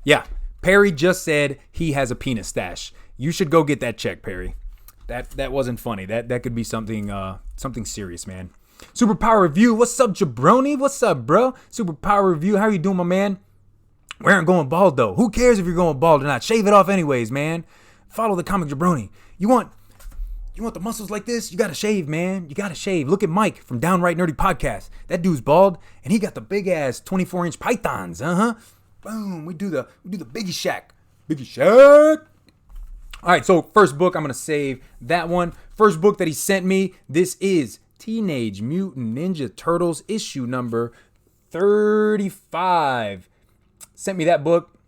Yeah. Perry just said he has a penis stash. You should go get that check, Perry. That wasn't funny. That could be something serious, man. Superpower Review. What's up, Jabroni? What's up, bro? Superpower Review. How you doing, my man? We aren't going bald though. Who cares if you're going bald or not? Shave it off anyways, man. Follow the Comic Jabroni. You want the muscles like this? You gotta shave, man. You gotta shave. Look at Mike from Downright Nerdy Podcast. That dude's bald, and he got the big ass 24-inch pythons. Boom. We do the Biggie Shack. Biggie Shack. All right, so first book, I'm going to save that one. First book that he sent me, this is Teenage Mutant Ninja Turtles issue number 35. Sent me that book.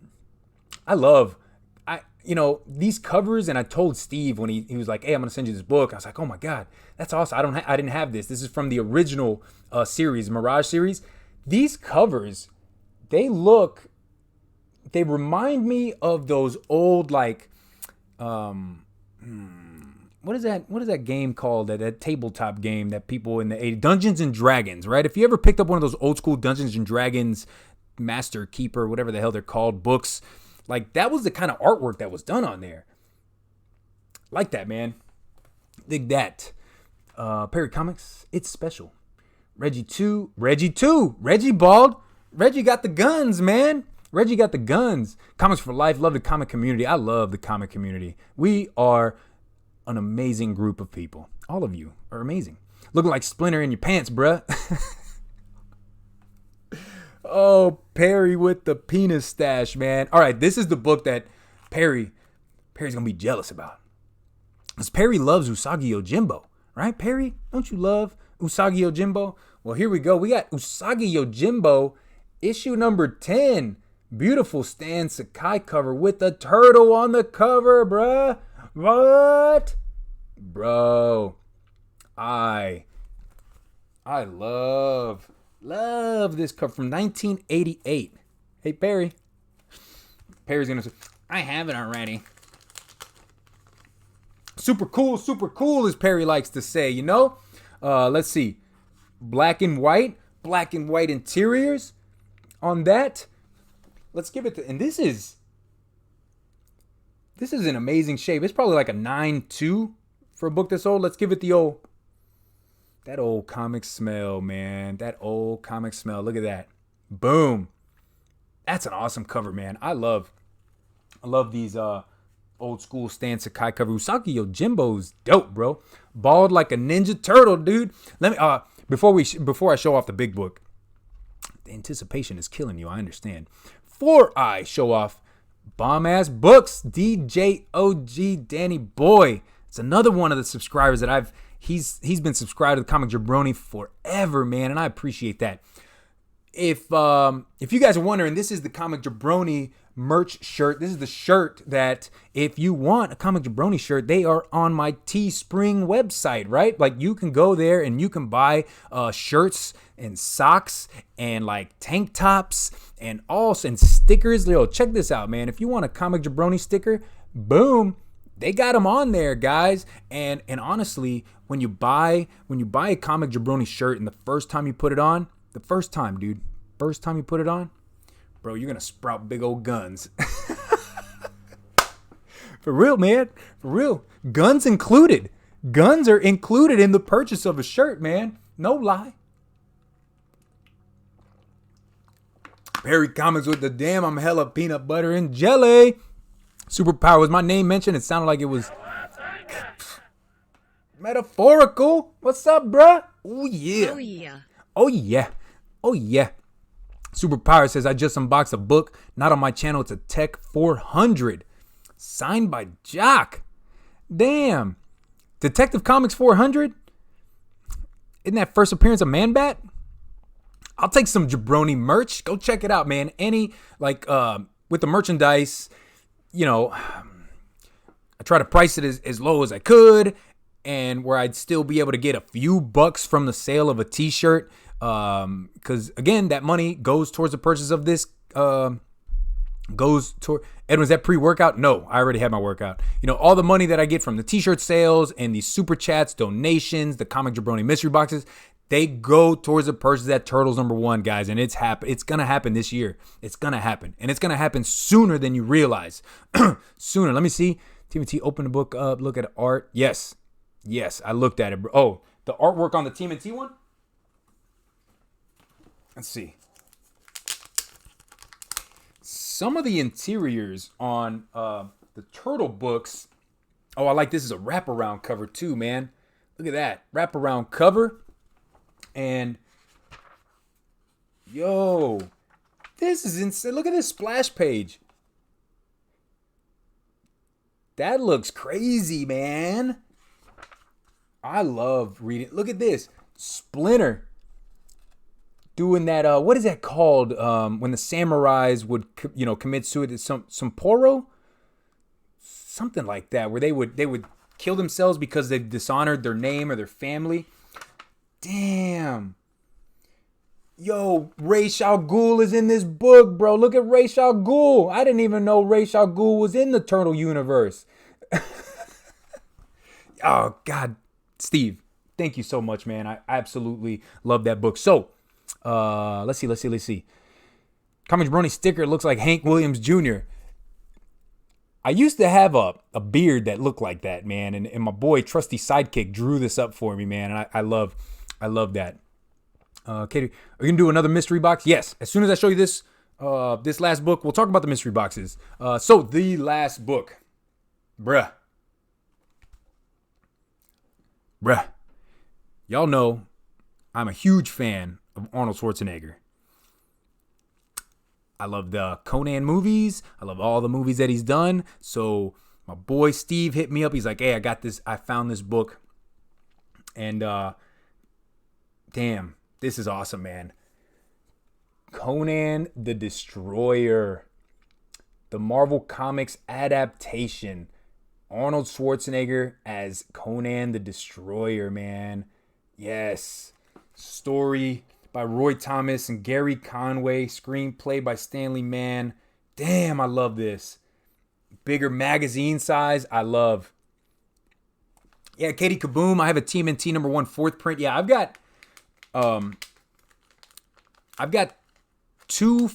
These covers, and I told Steve when he was like, hey, I'm going to send you this book. I was like, oh my God, that's awesome. I didn't have this. This is from the original series, Mirage series. These covers, they remind me of those old, like, what is that game called? That tabletop game that people in the 80s, Dungeons and Dragons, right? If you ever picked up one of those old school Dungeons and Dragons Master Keeper, whatever the hell they're called, books, like that was the kind of artwork that was done on there. Like that, man. Dig that. Perry Comics, it's special. Reggie bald. Reggie got the guns, man. Reggie got the guns. Comics for life. Love the comic community. I love the comic community. We are an amazing group of people. All of you are amazing. Looking like Splinter in your pants, bruh. Oh, Perry with the penis stash, man. All right, this is the book that Perry's going to be jealous about. Because Perry loves Usagi Yojimbo, right, Perry? Don't you love Usagi Yojimbo? Well, here we go. We got Usagi Yojimbo, issue number 10. Beautiful Stan Sakai cover with a turtle on the cover, bruh. What? Bro, I love this cover from 1988. Hey, Perry. Perry's going to say, I have it already. Super cool, as Perry likes to say, you know? Let's see. Black and white interiors on that. Let's give it and this is an amazing shape. It's probably like a 9.2 for a book this old. Let's give it the old That old comic smell, man. That old comic smell. Look at that. Boom. That's an awesome cover, man. I love these old school Stan Sakai cover. Usagi Yojimbo's dope, bro. Bald like a Ninja Turtle, dude. Let me before I show off the big book. The anticipation is killing you, I understand. Before I show off bomb ass books, DJ OG Danny Boy. It's another one of the subscribers that he's been subscribed to the Comic Jabroni forever, man, and I appreciate that. If you guys are wondering, this is the Comic Jabroni merch shirt. This is the shirt that if you want a Comic Jabroni shirt, they are on my Teespring website, right? Like you can go there and you can buy shirts and socks and like tank tops and stickers. Yo, check this out, man. If you want a Comic Jabroni sticker, boom, they got them on there, guys. And honestly, when you buy a Comic Jabroni shirt and the first time you put it on, first time you put it on, bro, you're gonna sprout big old guns. For real, man. For real. Guns included. Guns are included in the purchase of a shirt, man. No lie. Perry Comics with the damn I'm hella peanut butter and jelly. Superpower. Was my name mentioned? It sounded like it was metaphorical. What's up, bruh? Oh, yeah. Oh, yeah. Oh, yeah. Oh, yeah. Superpower says, I just unboxed a book. Not on my channel. It's a Tech 400. Signed by Jock. Damn. Detective Comics 400? Isn't that first appearance of Man Bat? I'll take some Jabroni merch. Go check it out, man. Any, like, with the merchandise, you know, I try to price it as low as I could, and where I'd still be able to get a few bucks from the sale of a t-shirt. Because again, that money goes towards the purchase of this, goes toward Edwin's that pre-workout. No, I already had my workout. You know, all the money that I get from the t-shirt sales and the super chats, donations, the Comic Jabroni mystery boxes, they go towards the purchase of that Turtles #1, guys. And it's going to happen this year. It's going to happen. And it's going to happen sooner than you realize. Sooner. Let me see. TMT, open the book up. Look at art. Yes. Yes. I looked at it. Oh, the artwork on the TMT one? Let's see. Some of the interiors on the Turtle books. Oh, I like this is a wraparound cover too, man. Look at that. Wraparound cover. And yo, this is insane. Look at this splash page. That looks crazy, man. I love reading. Look at this. Splinter doing that, what is that called? When the samurais would, commit suicide, some poro? Something like that, where they would kill themselves because they dishonored their name or their family. Damn. Yo, Ra's al Ghul is in this book, bro. Look at Ra's al Ghul. I didn't even know Ra's al Ghul was in the Turtle universe. Oh, God. Steve, thank you so much, man. I absolutely love that book. So, let's see. Comic Jabroni sticker looks like Hank Williams Jr. I used to have a beard that looked like that, man. And my boy, Trusty Sidekick, drew this up for me, man. And I love that. Katie, are you going to do another mystery box? Yes. As soon as I show you this last book, we'll talk about the mystery boxes. So, the last book. Bruh. Y'all know I'm a huge fan of Arnold Schwarzenegger. I love the Conan movies. I love all the movies that he's done. So my boy Steve hit me up. He's like, hey, I got this. I found this book. And damn, this is awesome, man. Conan the Destroyer. The Marvel Comics adaptation. Arnold Schwarzenegger as Conan the Destroyer, man. Yes. Story by Roy Thomas and Gary Conway. Screenplay by Stanley Mann. Damn, I love this. Bigger magazine size. I love. Yeah, Katie Kaboom. I have a TMNT #1 4th print. Yeah, I've got two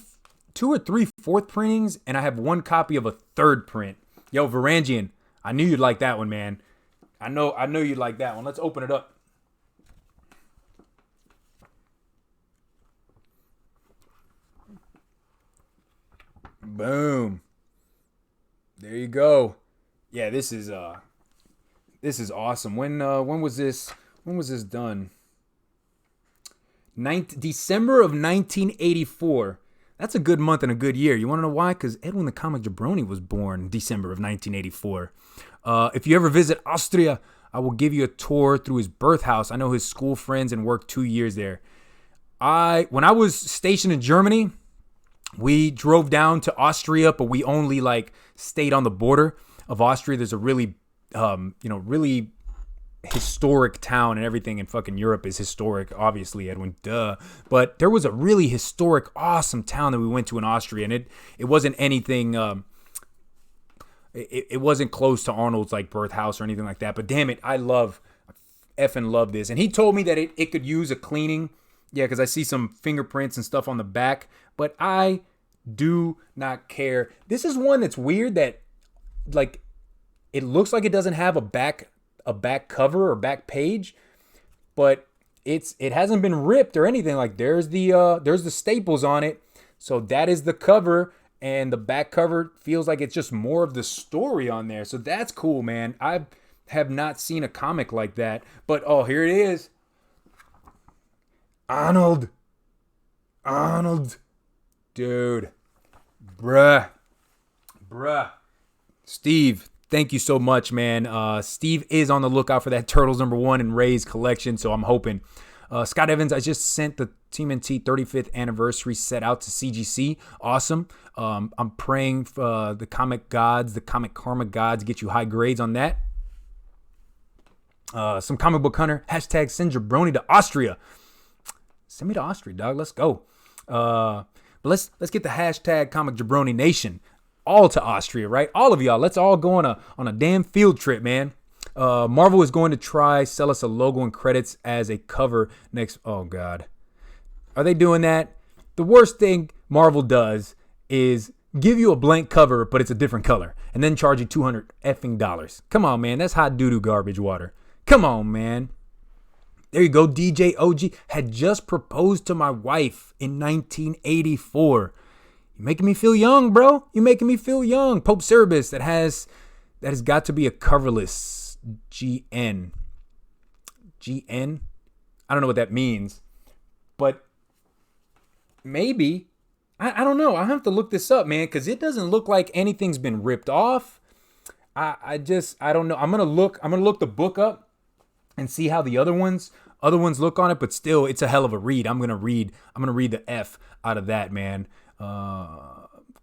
or three 4th printings, and I have one copy of a 3rd print. Yo, Varangian, I knew you'd like that one, man. I know you'd like that one. Let's open it up. Boom. There you go. Yeah, this is awesome. When was this? When was this done? December of 1984. That's a good month and a good year. You want to know why? Because Edwin the Comic Jabroni was born December of 1984. If you ever visit Austria, I will give you a tour through his birth house. I know his school friends and worked 2 years there. When I was stationed in Germany, we drove down to Austria, but we only stayed on the border of Austria. There's a really, really historic town, and everything in fucking Europe is historic, obviously, Edwin, duh. But there was a really historic, awesome town that we went to in Austria, and it wasn't anything, it wasn't close to Arnold's birth house or anything like that. But damn it, I effing love this. And he told me that it could use a cleaning. Yeah, because I see some fingerprints and stuff on the back, but I do not care. This is one that's weird that, it looks like it doesn't have a back cover or back page, but it hasn't been ripped or anything. There's the staples on it, so that is the cover, and the back cover feels like it's just more of the story on there. So that's cool, man. I have not seen a comic like that, but oh, here it is. Arnold. Dude. Bruh. Steve, thank you so much, man. Steve is on the lookout for that Turtles #1 in Ray's collection, so I'm hoping. Scott Evans, I just sent the TMNT 35th anniversary set out to CGC. Awesome. I'm praying for the comic gods, the comic karma gods, get you high grades on that. Some comic book hunter, hashtag send Jabroni to Austria. Send me to Austria, dog. Let's go. But let's get the hashtag Comic Jabroni Nation all to Austria, right? All of y'all. Let's all go on a damn field trip, man. Marvel is going to try sell us a logo and credits as a cover next. Oh God, are they doing that? The worst thing Marvel does is give you a blank cover, but it's a different color, and then charge you $200 effing dollars. Come on, man. That's hot doo-doo garbage water. Come on, man. There you go. DJ OG had just proposed to my wife in 1984. You're making me feel young, bro. You're making me feel young. Pope Cerebus, that has got to be a coverless GN. GN? I don't know what that means. But maybe. I don't know. I have to look this up, man, because it doesn't look like anything's been ripped off. I don't know. I'm gonna look the book up and see how the other ones look on it, but still, it's a hell of a read. I'm gonna read the F out of that, man.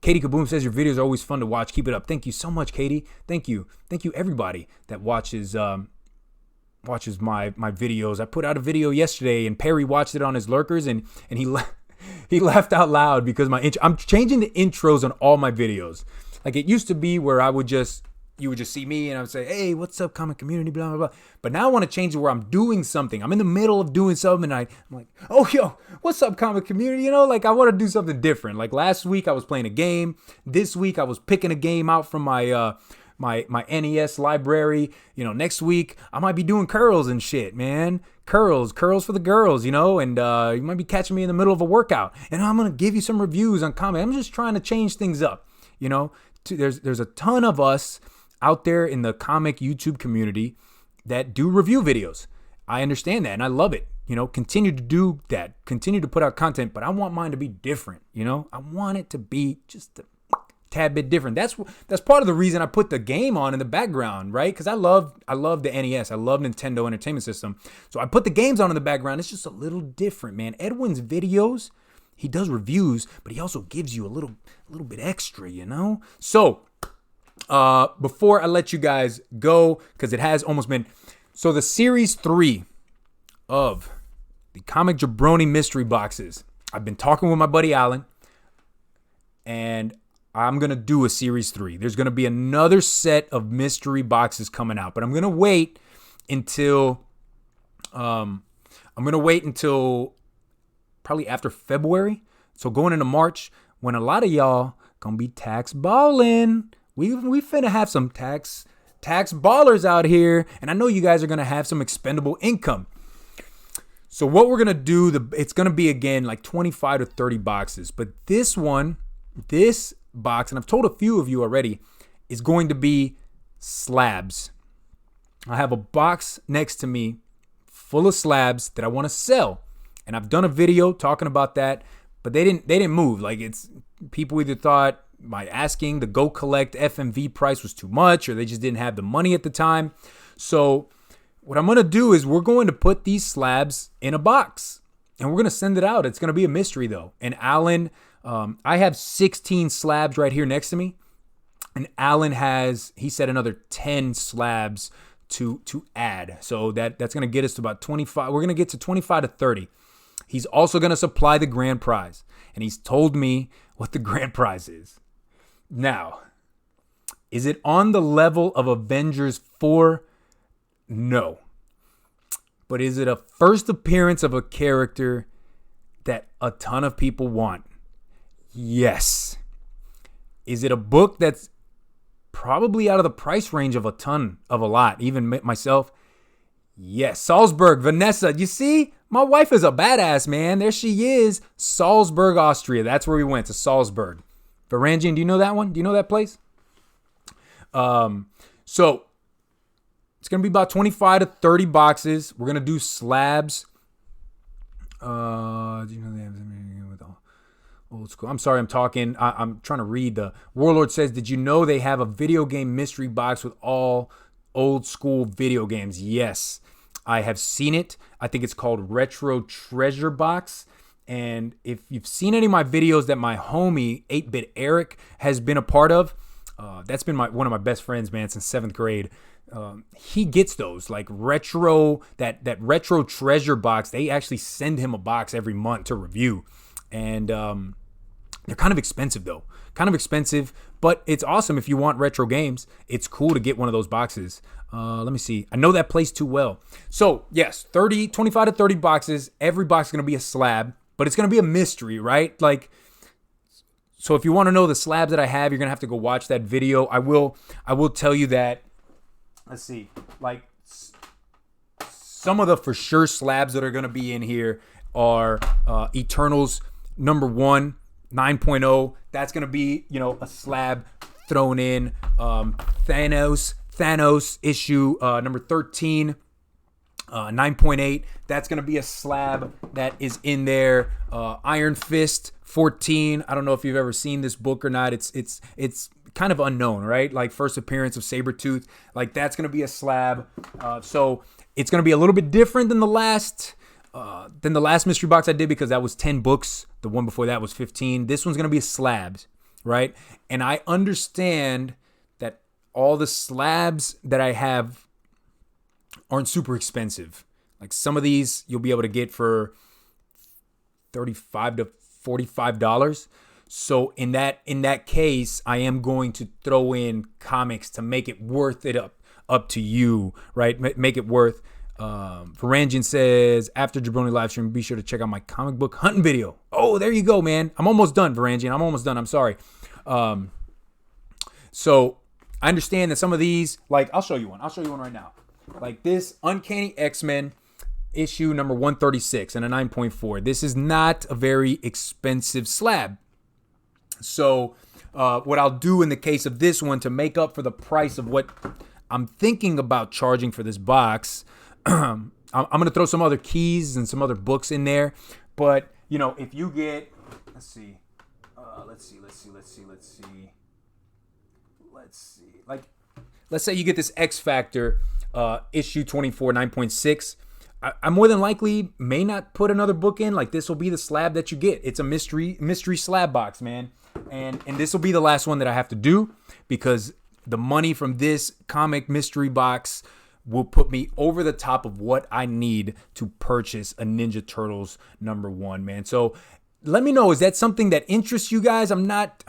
Katie Kaboom says your videos are always fun to watch. Keep it up. Thank you so much, Katie. Thank you everybody that watches my videos. I put out a video yesterday, and Perry watched it on his lurkers, and he laughed out loud because I'm changing the intros on all my videos. Like, it used to be where you would just see me and I would say, hey, what's up, comic community, blah, blah, blah. But now I want to change it where I'm doing something. I'm in the middle of doing something, and I'm like, oh, yo, what's up, comic community? I want to do something different. Like, last week I was playing a game. This week I was picking a game out from my NES library. Next week I might be doing curls and shit, man. Curls for the girls, and you might be catching me in the middle of a workout. And I'm going to give you some reviews on comic. I'm just trying to change things up, There's a ton of us out there in the comic YouTube community that do review videos. I understand that, and I love it. Continue to do that. Continue to put out content, but I want mine to be different. I want it to be just a tad bit different. That's part of the reason I put the game on in the background, right? Because I love the NES. I love Nintendo Entertainment System. So I put the games on in the background. It's just a little different, man. Edwin's videos, he does reviews, but he also gives you a little bit extra, So before I let you guys go, because it has almost been, so the series 3 of the Comic Jabroni mystery boxes, I've been talking with my buddy Alan, and I'm going to do a series 3. There's going to be another set of mystery boxes coming out, but I'm going to wait until probably after February. So going into March, when a lot of y'all going to be tax balling. We finna have some tax ballers out here, and I know you guys are going to have some expendable income. So what we're going to do, it's going to be, again, like 25 to 30 boxes. But this box, and I've told a few of you already, is going to be slabs. I have a box next to me full of slabs that I want to sell. And I've done a video talking about that, but they didn't move. Like, it's people either thought my asking the Go Collect FMV price was too much, or they just didn't have the money at the time. So what I'm going to do is we're going to put these slabs in a box and we're going to send it out. It's going to be a mystery though. And Alan, I have 16 slabs right here next to me. And Alan he said another 10 slabs to add. So that's going to get us to about 25. We're going to get to 25 to 30. He's also going to supply the grand prize. And he's told me what the grand prize is. Now, is it on the level of Avengers 4? No. But is it a first appearance of a character that a ton of people want? Yes. Is it a book that's probably out of the price range of a lot, even myself? Yes. Salzburg, Vanessa, you see? My wife is a badass, man. There she is. Salzburg, Austria. That's where we went, to Salzburg. Varangian, do you know that one? Do you know that place? So it's going to be about 25 to 30 boxes. We're going to do slabs. Do you know they have with old school? I'm sorry, I'm talking. I'm trying to read. The Warlord says, did you know they have a video game mystery box with all old school video games? Yes, I have seen it. I think it's called Retro Treasure Box. And if you've seen any of my videos that my homie 8-Bit Eric has been a part of, that's been one of my best friends, man, since 7th grade. He gets those like retro, that retro treasure box. They actually send him a box every month to review. And they're kind of expensive though. Kind of expensive, but it's awesome if you want retro games. It's cool to get one of those boxes. Let me see. I know that place too well. So yes, 25 to 30 boxes. Every box is going to be a slab, but it's going to be a mystery, right? Like, so if you want to know the slabs that I have, you're going to have to go watch that video. I will tell you that, let's see, like some of the for sure slabs that are going to be in here are Eternals number 1, 9.0. That's going to be, a slab thrown in. Thanos issue number 13. 9.8, that's going to be a slab that is in there. Iron Fist 14. I don't know if you've ever seen this book or not. It's kind of unknown, right? Like first appearance of Sabretooth. Like that's going to be a slab. So it's going to be a little bit different than the last mystery box I did, because that was 10 books. The one before that was 15. This one's going to be slabs, right? And I understand that all the slabs that I have aren't super expensive. Like some of these you'll be able to get for $35 to $45. So in that case, I am going to throw in comics to make it worth it up to you, right? Make it worth. Varangian says, after Jabroni live stream, be sure to check out my comic book hunting video. Oh, there you go, man. I'm almost done, Varangian. I'm almost done. I'm sorry. So I understand that some of these, like, I'll show you one right now. Like this Uncanny X-Men issue number 136 and a 9.4. This is not a very expensive slab. So what I'll do in the case of this one, to make up for the price of what I'm thinking about charging for this box, I'm going to throw some other keys and some other books in there. But, if you get, let's see. Like, let's say you get this X Factor issue 24, 9.6. I more than likely may not put another book in. Like, this will be the slab that you get. It's a mystery slab box, man. And this will be the last one that I have to do, because the money from this comic mystery box will put me over the top of what I need to purchase a Ninja Turtles number 1, man. So let me know, is that something that interests you guys? I'm not,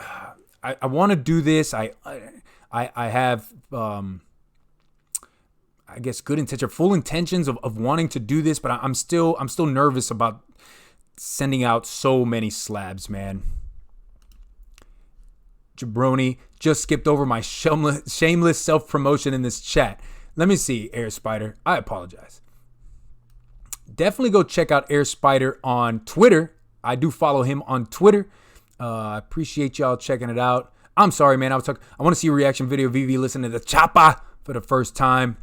I want to do this. I have, I guess, good intention, full intentions of wanting to do this, but I'm still nervous about sending out so many slabs, man. Jabroni just skipped over my shameless self-promotion in this chat. Let me see, Air Spider. I apologize. Definitely go check out Air Spider on Twitter. I do follow him on Twitter. I appreciate y'all checking it out. I'm sorry, man. I want to see a reaction video of VV listening to the Choppa for the first time.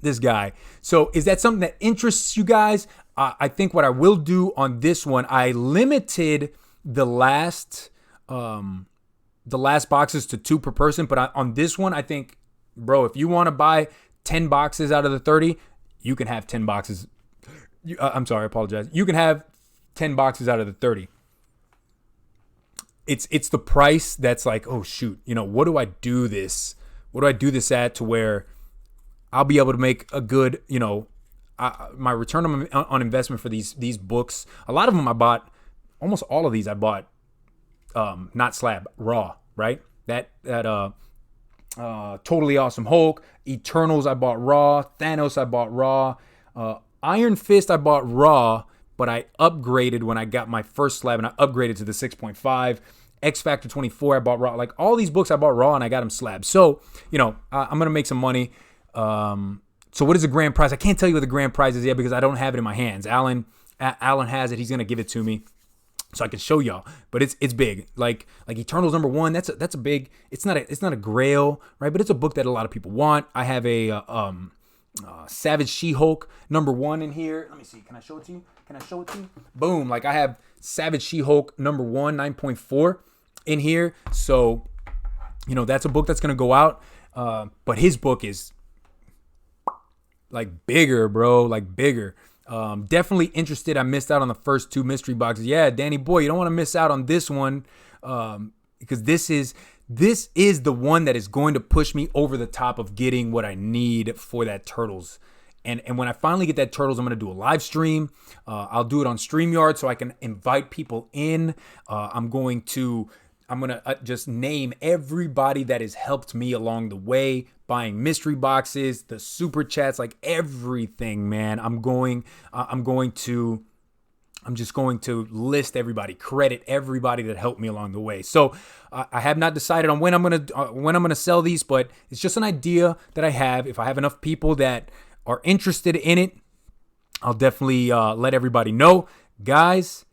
This guy. So is that something that interests you guys? I think what I will do on this one, I limited the last boxes to 2 per person. But on this one, I think, bro, if you want to buy 10 boxes out of the 30, you can have 10 boxes. I'm sorry, I apologize. You can have 10 boxes out of the 30. It's the price that's like, oh shoot, what do I do this? What do I do this at to where I'll be able to make a good, my return on investment for these books. A lot of them I bought, almost all of these I bought, not slab, raw, right? That Totally Awesome Hulk, Eternals I bought raw, Thanos I bought raw, Iron Fist I bought raw, but I upgraded when I got my first slab, and I upgraded to the 6.5. X Factor 24 I bought raw. Like all these books I bought raw and I got them slabs. So, I'm going to make some money. So what is the grand prize? I can't tell you what the grand prize is yet because I don't have it in my hands. Alan has it. He's going to give it to me so I can show y'all. But it's big. Like Eternals #1, that's a big, it's not a grail, right? But it's a book that a lot of people want. I have a Savage She-Hulk #1 in here. Let me see. Can I show it to you? Boom. Like I have Savage She-Hulk #1, 9.4 in here. So, that's a book that's going to go out. But his book is like bigger, bro. Like bigger. Definitely interested. I missed out on the first 2 mystery boxes. Yeah, Danny boy, you don't want to miss out on this one. Because this is the one that is going to push me over the top of getting what I need for that Turtles. And when I finally get that Turtles, I'm going to do a live stream. I'll do it on StreamYard so I can invite people in. I'm going to just name everybody that has helped me along the way, buying mystery boxes, the super chats, like everything, man. I'm just going to list everybody, credit everybody that helped me along the way. So I have not decided on when I'm gonna sell these, but it's just an idea that I have. If I have enough people that are interested in it, I'll definitely let everybody know. Guys,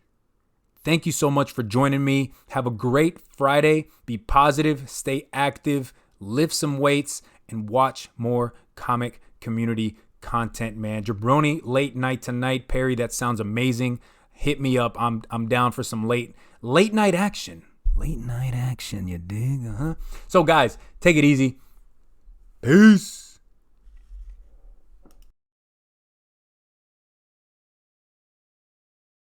thank you so much for joining me. Have a great Friday. Be positive, stay active, lift some weights, and watch more comic community content, man. Jabroni, late night tonight. Perry, that sounds amazing. Hit me up. I'm down for some late night action. Late night action, you dig? So guys, take it easy. Peace.